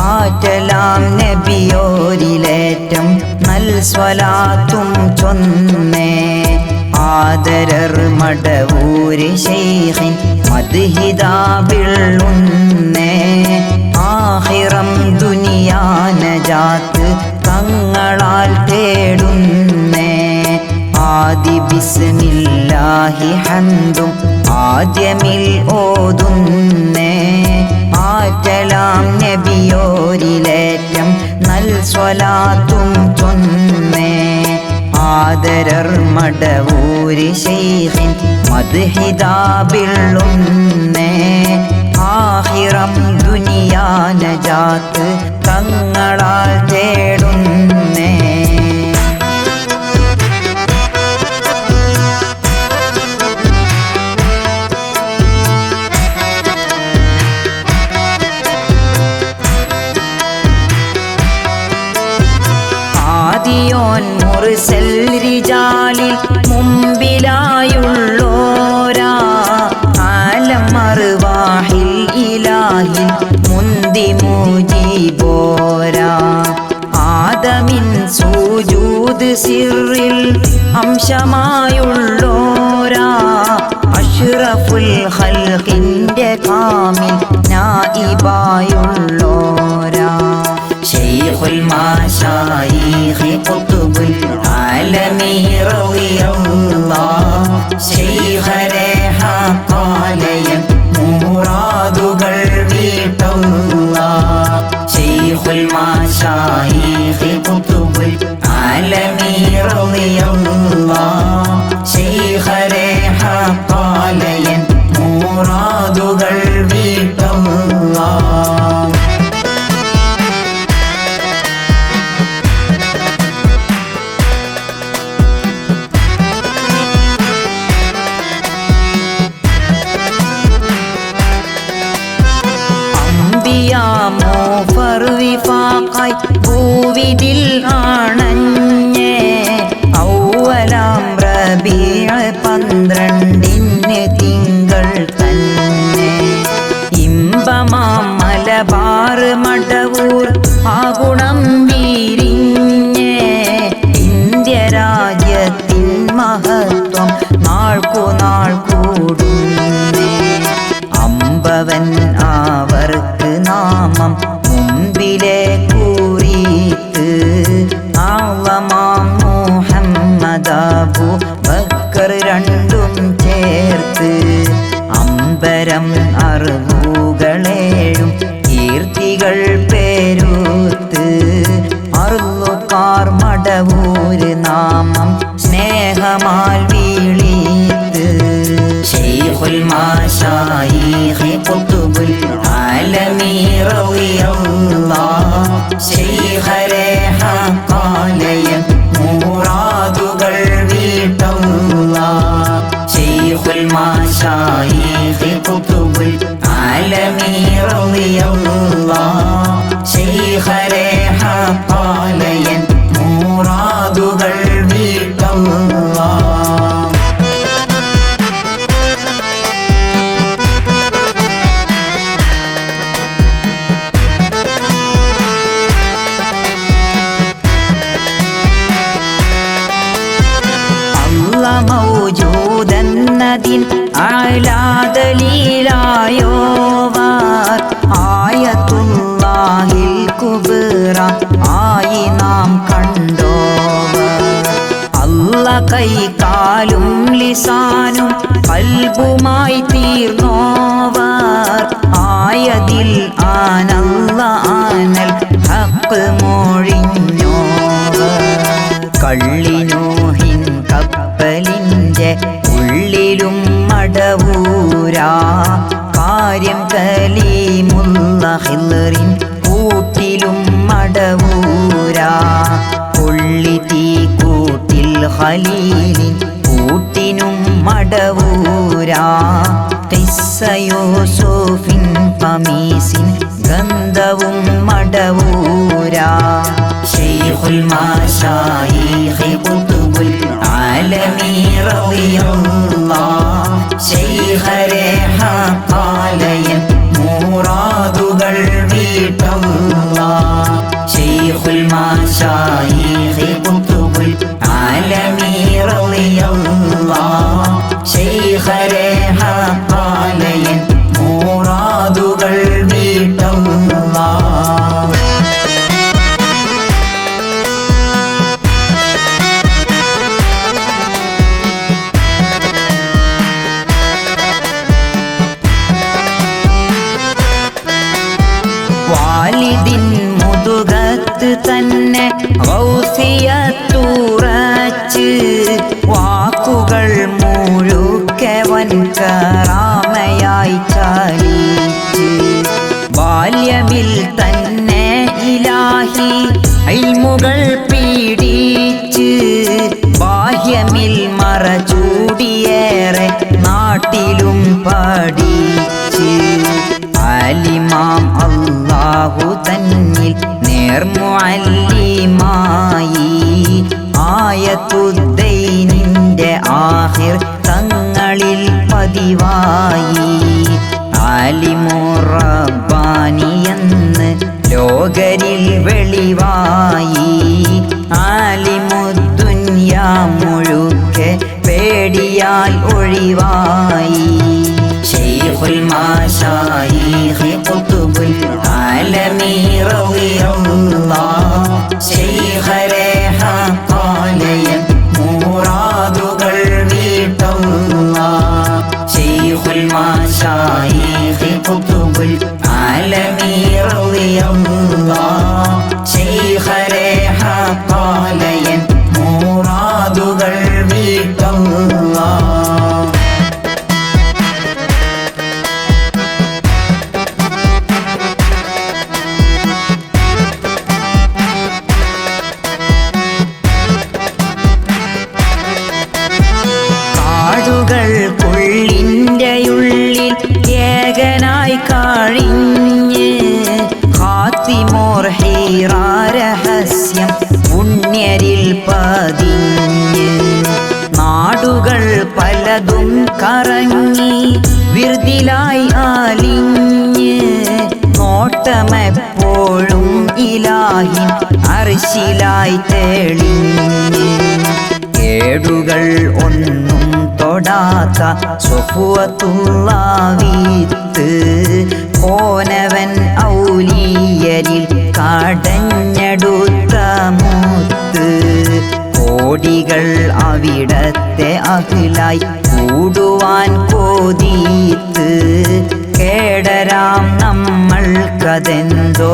C: ആറ്റലാം നബിയോരിലേറ്റം നൽ സ്വലാത്തും ചൊന്നേ ആദരർ മടവൂര് ശൈഖിൻ മദ്ഹിദാബിള്ളുന്നേ ആഖിറം ദുനിയാനജാത്ത് തങ്ങളാൽ തേടുന്നേ ആദി ബിസ്മില്ലാഹി ഹംദും ആദ്യമിൽ ഓതുന്നേ ആറ്റലാം നബിയോരിലേറ്റം നൽ സ്വലാത്തും ചൊന്നേ ആദരർ മടവൂര് ശൈഖിൻ മദ്ഹിദാബിള്ളുന്നേ ആഖിറം ദുനിയാനജാത്ത് തങ്ങളാൽ തേടുന്നേ ആദിയോൻ മുർസൽ റിജാലിൽ മുമ്പിലായുള്ളോരാ ആലം അർവാഹിൽ ഇലാഹിൽ മുന്തി മുജീബോരാ ആദമിൻ സുജൂദ് സിറിൽ അംശമായുള്ളോരാ അഷ്റഫുൽ ഖൽഖിന്റെ കാമിൽ നായിബായുള്ളോരാ ശൈഖുൽ മാശായിഖ് ഖുത്ബുൽ ആലമീ റളിയല്ലാഹ് ശൈഖരെ ഹഖാലയൻ മുറാദുകൾ വീട്ടല്ലാഹ് ശൈഖുൽ മാശായിഖ് ഖുത്ബുൽ ആലമീ റളിയല്ലാഹ് ശൈഖരെ ഹഖാലയൻ മുറാദുകൾ വീട്ടല്ലാഹ് ഫർവിഫാഖായി ഭൂവിതിൽ ആണഞ്ഞേ ഔവലാം റബീഅ് 12 തിങ്കൾ തന്നെ ഇമ്പമാം മലബാർ മടവൂർ ആഗുണം വീരിഞ്ഞേ ഇന്ത്യ രാജ്യത്തിൻ മഹത്വം നാൾക്കുനാൾ കൂടുന്നേ അമ്പവൻ അവർക്ക് നാമം മുമ്പിലെ കൂറിയിട്ട് ആവമാം മുഹമ്മദാബു ബക്കർ രണ്ടും ചേർത്ത് അമ്പരം അറുകളേഴും കീർത്തികൾ പേരൂത്ത് അറുക്കാർ മടവൂര് നാമം സ്നേഹമാൽ വീളീത്ത് ശൈഖുൽ മാശായിഖ് ഖുത്ബുൽ ആലമീ റളിയല്ലാഹ് ശൈഖരെ ഹഖാലയൻ മുറാദുകൾ വീട്ടല്ലാഹ് ശൈഖുൽ മാശായിഖ് ഖുത്ബുൽ ആലമീ റളിയല്ലാഹ് ശൈഖരെ ഹഖാലയൻ മുറാദുകൾ വീട്ടല്ലാഹ് മൗജൂദന്നതിൻ ആലാദലീലായോവാർ ആയത്തുല്ലാഹിൽ കുബ്ര ആയി നാം കണ്ടോവർ അല്ല കൈകാലും ലിസാനും കൽബുമായി തീർന്നോവർ ആയതിൽ ആനല്ല ആനൽ ഹഖ് മൊഴിഞ്ഞോവർ കള്ളിനൂഹിൻ കപ്പലിൻ്റെ ഉള്ളിലും മടവൂരാ കാര്യം കലീമുള്ള ഹിളറിൻ കൂട്ടിലും മടവൂരാ കൊള്ളി തീ കൂട്ടിൽ ഖലീലിൻ കൂട്ടിനും മടവൂരാ ഖിസ്സയൂസുഫിൻ ഖമീസിൻ ഗന്ധവും മടവൂരാ ശൈഖുൽ മാശായിഖ് ഖുത്ബുൽ ആലമീ റളിയല്ലാഹ് ശൈഖരെ ഹഖാലയ ശൈഖുൽ മാശായിഖ് ഖുതുബുൽ ആലമീ റളിയല്ലാഹ് ശൈഖരെ ഹഖാലയൻ മുറാദുകൾ വീട്ടല്ലാഹ്. വാലിദിൻ മുതുകത്ത് തന്നെ ഗൗസിയത്തുറച്ച് വാക്കുകൾ മുഴുക്കവൻ കറാമയായി ചാലിച്ച് ബാല്യമിൽ തന്നെ ഇലാഹി ഇൽമുകൾ പീഡിച്ച് ബാഹ്യമിൽ മറചൂടിയേറെ നാട്ടിലും പഠിച്ച് ആലിമാം അല്ലാഹു തന്നിൽ നേർമുഅല്ലിമായി ആയത്തുദ്ദൈനിന്റെ ആഖിർ തങ്ങളിൽ പതിവായി ആലിമുർ റബ്ബാനിയെന്ന് ലോകരിൽ വെളിവായി ആലിമുദ്ദുനിയാ മുഴുക്കെ പേടിയാൽ ഒഴിവായി ശൈഖുൽ മാശായിഖ് ഖുതുബുൽ ആലമീ റളിയല്ലാഹ് ശൈഖരെ ഹഖാലയൻ മുറാദുകൾ വീട്ടല്ലാഹ്. ശൈഖുൽ മാശായിഖ് ഖുതുബുൽ ആലമീ റളിയല്ലാഹ് ശൈഖരെ ഹഖാലയൻ മുറാദുകൾ വീട്ടല്ലാഹ്. ുള്ളിൻ്റെയുള്ളിൽ ഏകനായി കഴിഞ്ഞ് ഖാത്തിമോർ ഹീറാ രഹസ്യം പുണ്യരിൽ പതിഞ്ഞ് നാടുകൾ പലതും കറങ്ങി വിർദിലായി ആലിഞ്ഞ് നോട്ടമെപ്പോഴും ഇലാഹിൻ അർശിലായി തെളിഞ്ഞ് കേടുകൾ ഒന്നും തൊടാത്ത സ്വഫുവത്തുള്ളാവീത്ത് കോനവൻ ഔലിയരിൽ കടഞ്ഞെടുത്ത മുത്ത് കോടികൾ അവിടത്തെ അഖിലായി കൂടുവാൻ കോതീത്ത് കേടരാം നമ്മൾക്കതെന്തോ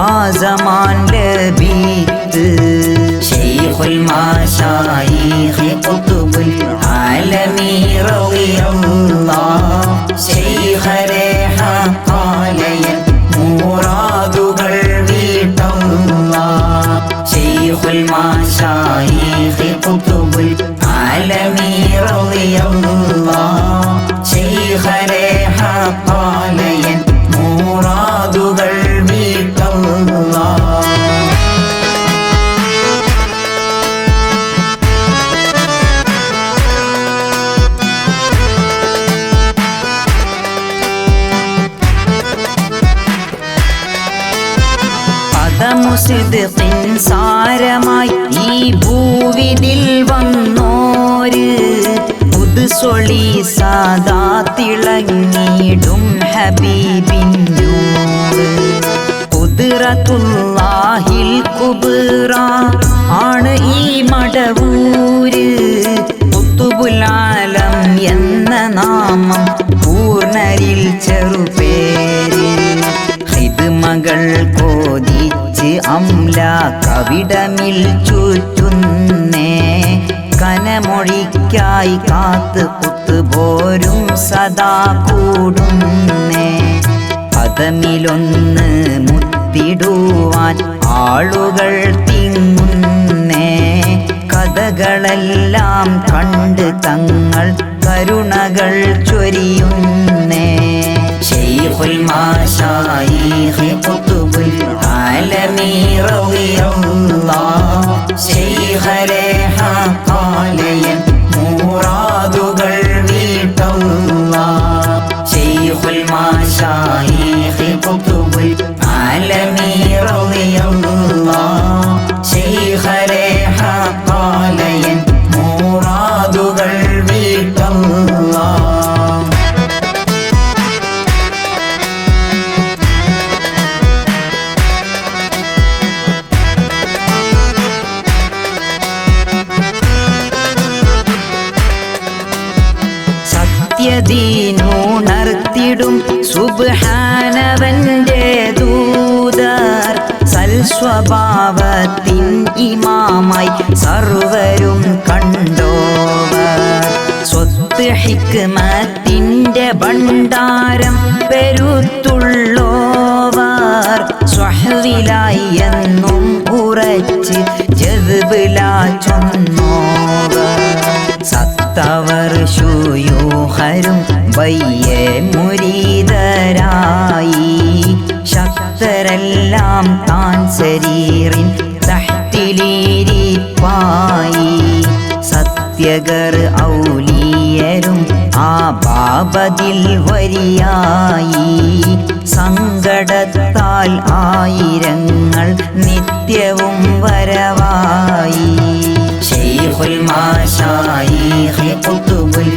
C: ആസമാൻ ലഭീത്ത് ശൈഖുൽ മാശായിഖ് ഖുതുബുൽ ആലമീ റളിയല്ലാഹ് ശൈഖരെ ഹഖാലയൻ മുറാദുകൾ വീട്ടല്ലാഹ്. ശൈഖുൽ മാശായിഖ് ഖുതുബുൽ ആലമീ റളിയല്ലാഹ് ശൈഖരെ ഹഖാലയൻ മുറാദുകൾ വീട്ടല്ലാഹ്. സിദ്ഖിൻ സാരമായി ഈ ഭൂവിതിൽ വന്നോര് പുതുസൊളി സാദാ തിളങ്ങിടും ഹബീബിന്നൂറ് ഖുദ്റത്തുല്ലാഹിൽ കുബ്റ ആണ് ഈ മടവൂര് ഖുതുബുൽ ആലം എന്ന നാമം പൂർണ്ണരിൽ ചെറുപേര് ഹിദ്മകൾ കോതിച്ച് അംല കവിടമിൽ ചുറ്റുന്നേ കനമൊഴിക്കായി കാത്ത് കുത്തുപോരും സദാ കൂടുന്നേ പദമിലൊന്ന് മുത്തിടുവാൻ ആളുകൾ തിങ്ങുന്നേ കഥകളെല്ലാം കണ്ട് തങ്ങൾ കരുണകൾ ചൊരിയുന്നേ ശൈഖുൽ മാശായിഖ് ഖുതുബുൽ ആലമീ റളിയല്ലാഹ് ശൈഖരെ ഹഖാലയൻ മുറാദുകൾ വീട്ടല്ലാഹ്. ശൈഖുൽ മാശായിഖ് ഖുതുബുൽ ആലമീ റളിയല്ലാഹ് സത്യദീനുണർത്തിടും സുബ്ഹാനവന്റെ ദൂതർ സൽസ്വഭാവത്തിൻ ഇമാമായി സർവരും കണ്ടോവർ സ്വത്ത് ഹിക്മത്തിന്റെ ഭണ്ഡാരം പെരുത്തുള്ളോവർ സ്വഹ്വിലായി എന്നും ഉറച്ച് ജദ്ബിലാ ചൊന്നോവർ സത്തവർ ശൂയൂഹരും വയ്യേ മുരീദരായി ശക്തരെല്ലാം താൻ ശരീറിൻ തഹ്തിലിരിപ്പായി സത്യഗർ ഔലിയരും ആ ബാബതിൽ വരിയായി സങ്കടത്താൽ ആയിരങ്ങൾ നിത്യവും വരവായി ശൈഖുൽ മാശായിഖ് ഖുതുബുൽ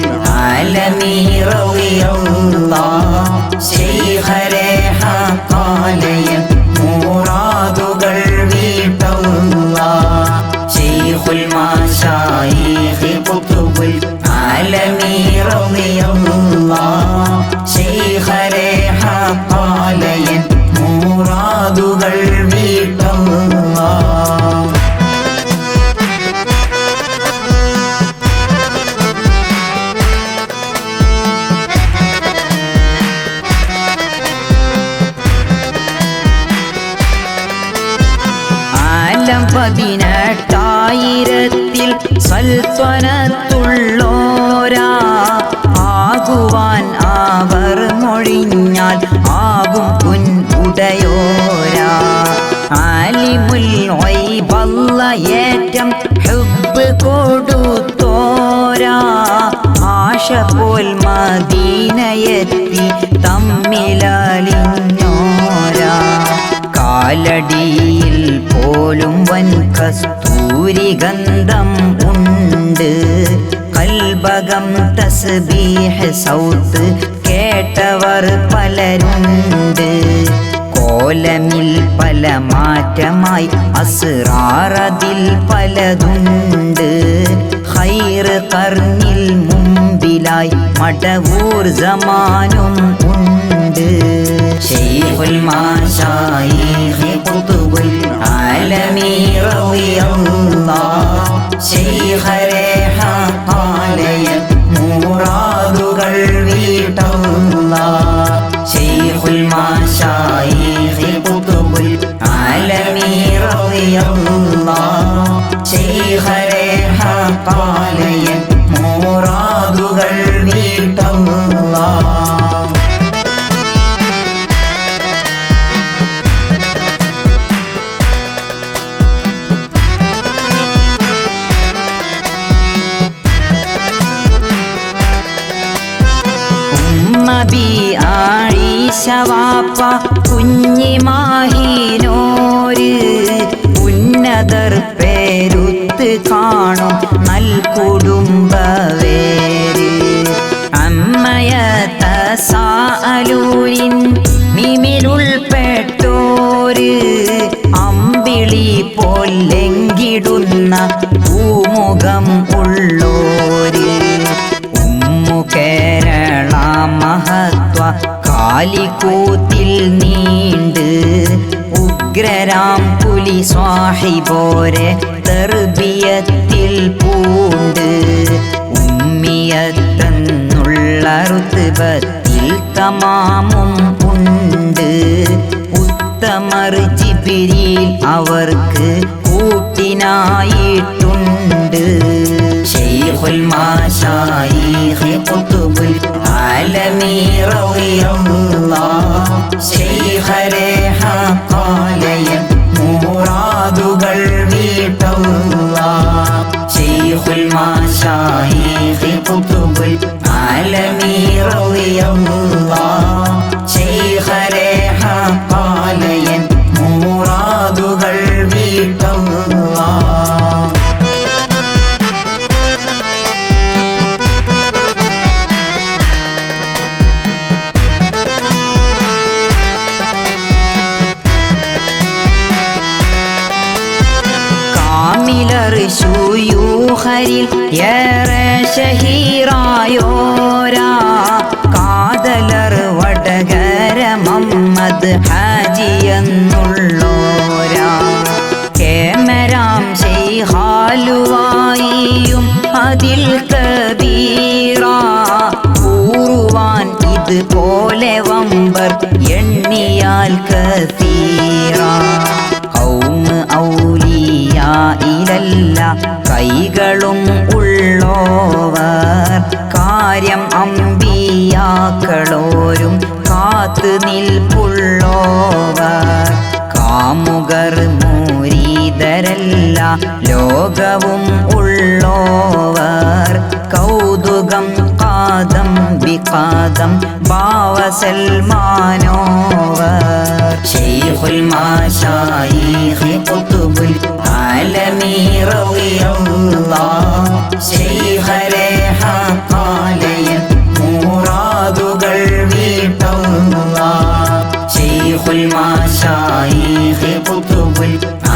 C: ആലമീ റളിയല്ലാഹ് ശൈഖരെ ഹഖാലയൻ മുറാദുകൾ വീട്ടല്ലാഹ് ശൈഖുൽ മാശായിഖ് ഖുതുബുൽ ആലമീ റളിയല്ലാഹ് ശൈഖരെ ഹഖാലയൻ മുറാദുകൾ വീട്ടല്ലാഹ് പതിനെട്ടായിരത്തിൽ സൽത്വനത്തുള്ളോരാ ആകുവാൻ അവർ മൊഴിഞ്ഞാൽ ആകും കുൻ ഉടയോരാ ആലിമുൽ ഗൈബല്ല ഏറ്റം ഹുബ്ബ് കൊടുത്തോരാ ആശ പോൽ മദീനയെത്തി തമ്മിലലിഞ്ഞോരാ കാലടിയിൽ പോലും വൻ കസ്തൂരി ഗന്ധം ഉണ്ട് കൽബകം തസ്ബീഹ് സൗത്ത് കേട്ടവർ പലരുണ്ട് കോലമിൽ പല മാറ്റമായി അസ്റാറതിൽ പലതുണ്ട് ഖൈർ ഖർനിൽ മുമ്പിലായി മടവൂർ സമാനും ഉണ്ട് ശൈഖുൽ മാശായിഖ് ഖുതുബുൽ ആലമീ റളിയല്ലാഹ് ശൈഖരെ ഹഖാലയൻ മുറാദുകൾ വീട്ടല്ലാഹ് ശൈഖുൽ മാശായിഖ് ഖുതുബുൽ ആലമീ റളിയല്ലാഹ് ശൈഖരെ ഹഖാലയൻ മുറാദുകൾ വീട്ടല്ലാഹ് നബി ആയിഷ വാപ്പ കുഞ്ഞിമാഹിനോര് ഉന്നതർ പേരുത്ത് കാണും നൽ കുടുംബവേര് അമ്മയത്ത സാലൂരിൻ മിമിലുൾപ്പെട്ടോര് അമ്പിളി പോലെങ്കിടുന്ന പൂമുഖം ഉള്ളോര് കേരള മഹത്വ കാലിക്കൂത്തിൽ നീണ്ട് ഉഗ്രരാം പുലി സ്വാഹിബോരെ തർബിയത്തിൽ പൂണ്ട് ഉമ്മിയത്തെന്നുള്ള ഋത്ബത്തിൽ തമാമും ഉണ്ട് ഉത്തമർ ജിബ്രീൽ അവർക്ക് കൂട്ടിനായിട്ടുണ്ട് ശൈഖുൽ മാശായിഖ് ഖുതുബുൽ ആലമീ റളിയല്ലാഹ് ശൈഖരെ ഹഖാലയൻ മുറാദുകൾ വീട്ടല്ലാഹ് ശൈഖുൽ മാശായിഖ് ഖുതുബുൽ ആലമീ റളിയല്ലാഹ് ശൈഖരെ ഹഖാലയൻ മുറാദുകൾ വീട്ടല്ലാഹ് ശൂയൂഖരിൽ ഏറെ ഷഹീറായോരാ ഹാജിയെന്നുള്ളോരാ കേമരാം ശൈഖാലുവായിയും അതിൽ കബീറ കൂറുവാൻ ഇതുപോലെ വമ്പർ എണ്ണിയാൽ കസീറ ഖൗമ് ഔലിയായിലല്ല കൈകളും ഉള്ളോവർ കാര്യം അമ്പിയാക്കളോരും കാത്തു നിൽപ്പുള്ളോവർ കാമുകർ മുരീദരല്ല ലോകവും ഉള്ളോവർ കൗതുകം കാദം വികാദം ഭാവസൽമാനോവർ ശൈഖുൽ മാശായിഖ് ഖുതുബുൽ ആലമീ റളിയല്ലാഹ് ശൈഖരെ ഹഖാലയൻ മുറാദുകൾ വീട്ടല്ലാഹ് ശൈഖുൽ മാശായിഖ് ഖുതുബുൽ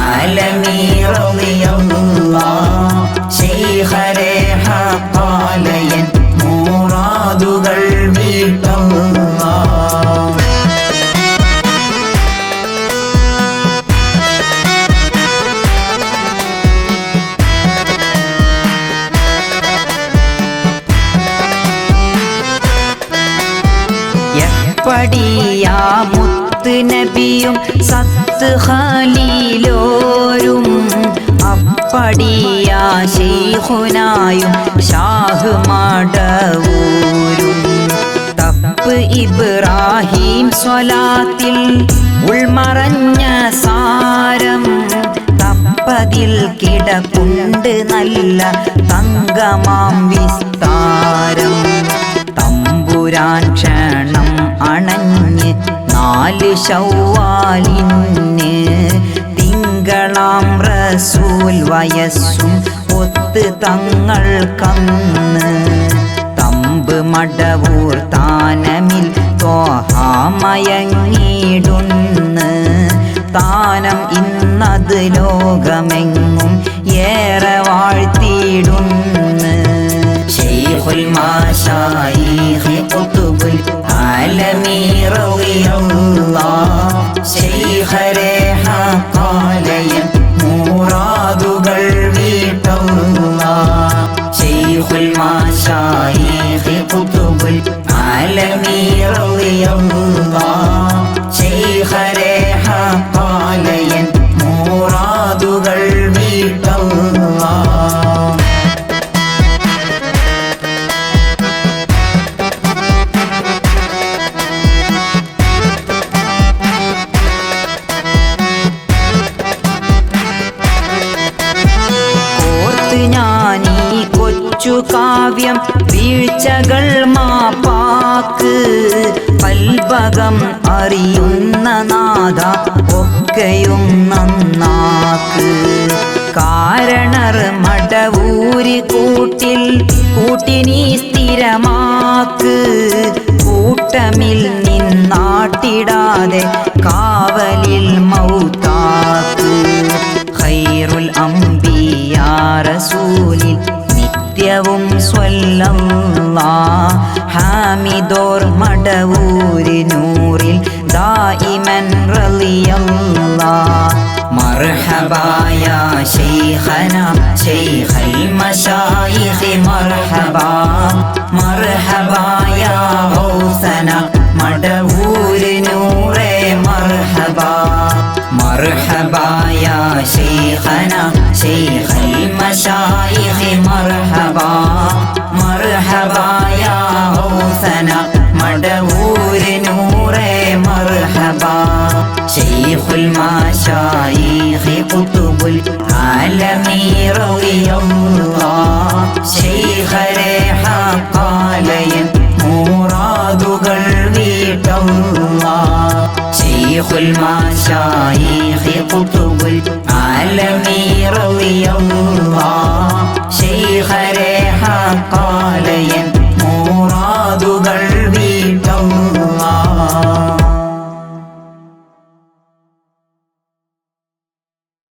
C: ആലമീ റളിയല്ലാഹ് ശൈഖരെ ഹഖാലയൻ മുറാദുകൾ വീട്ടല്ലാഹ് എപ്പടിയാ മുത്ത് നബിയും സത്ത് ഖലീലോരും അപ്പടിയാ ശൈഖുനായും ഷാഹ് മടവൂരും തപ്പ് ഇബ്രാഹിം സ്വലാത്തിൽ ഉൾമറഞ്ഞ സാരം തപ്പതിൽ കിടപ്പുണ്ട് നല്ല തങ്കമാം വിസ്താരം തമ്പുരാൻ ക്ഷണം അണഞ്ഞ് 4 ശവ്വാലിന് തിങ്കളാം റസൂൽ വയസ്സും ഒത്ത് തങ്ങൾക്കന്ന് തമ്പ് മടവൂർ താനമിൽ തോഹാമയങ്ങിടുന്ന് താനം ഇന്നത് ലോകമെങ്ങും ഏറെ വാഴ്ത്തിയിടുന്ന് ശൈഖുൽ മാശായിഖ് ഖുതുബുൽ ആലമീ റളിയല്ലാഹ് ശൈഖരെ ഹഖാലയൻ മുറാദുകൾ വീട്ടല്ലാഹ് ശൈഖുൽ മാശായിഖ് ഖുതുബുൽ ആലമീ റളിയല്ലാഹ് ശൈഖരെ ഹഖാലയൻ മുറാദുകൾ വീട്ടല്ലാഹ് ഞാനീ കൊച്ചു കാവ്യം വീഴ്ചകൾ മാപ്പാക്ക് പൽഭകം അറിയുന്ന നാഥ ഒക്കെയും നന്നാക്ക് കാരണർ മടവൂരി കൂട്ടിനീ സ്ഥിരമാക്ക് കൂട്ടമിൽ നിന്നാട്ടിടാതെ കാവലിൽ മൗതാക്ക് ഖൈറുൽ അംബിയാ റസൂലിൽ നിത്യവും സ്വല്ലല്ലാഹ് ഹാമിദോർ മടവൂരി നൂറിൽ ദായിമൻ റളിയല്ലാഹ് മർഹബാ യാ ശൈഖന ശൈഖൽ മശായിഖ് മർഹബാ മർഹബാ യാ ഗൗസന മടവൂരി നൂറേ മർഹബാ مرحبا يا شيخنا شيخ المشايخ مرحبا مرحبا يا غوثنا مدور نور مرحبا شيخ المشايخ قطب العالمين رضي الله شيخ ريحا قالين مرادകൾ വീട്ടല്ലാഹ് ശൈഖുൽ മാശായിഖ് ഖുതുബുൽ ആലമീൻ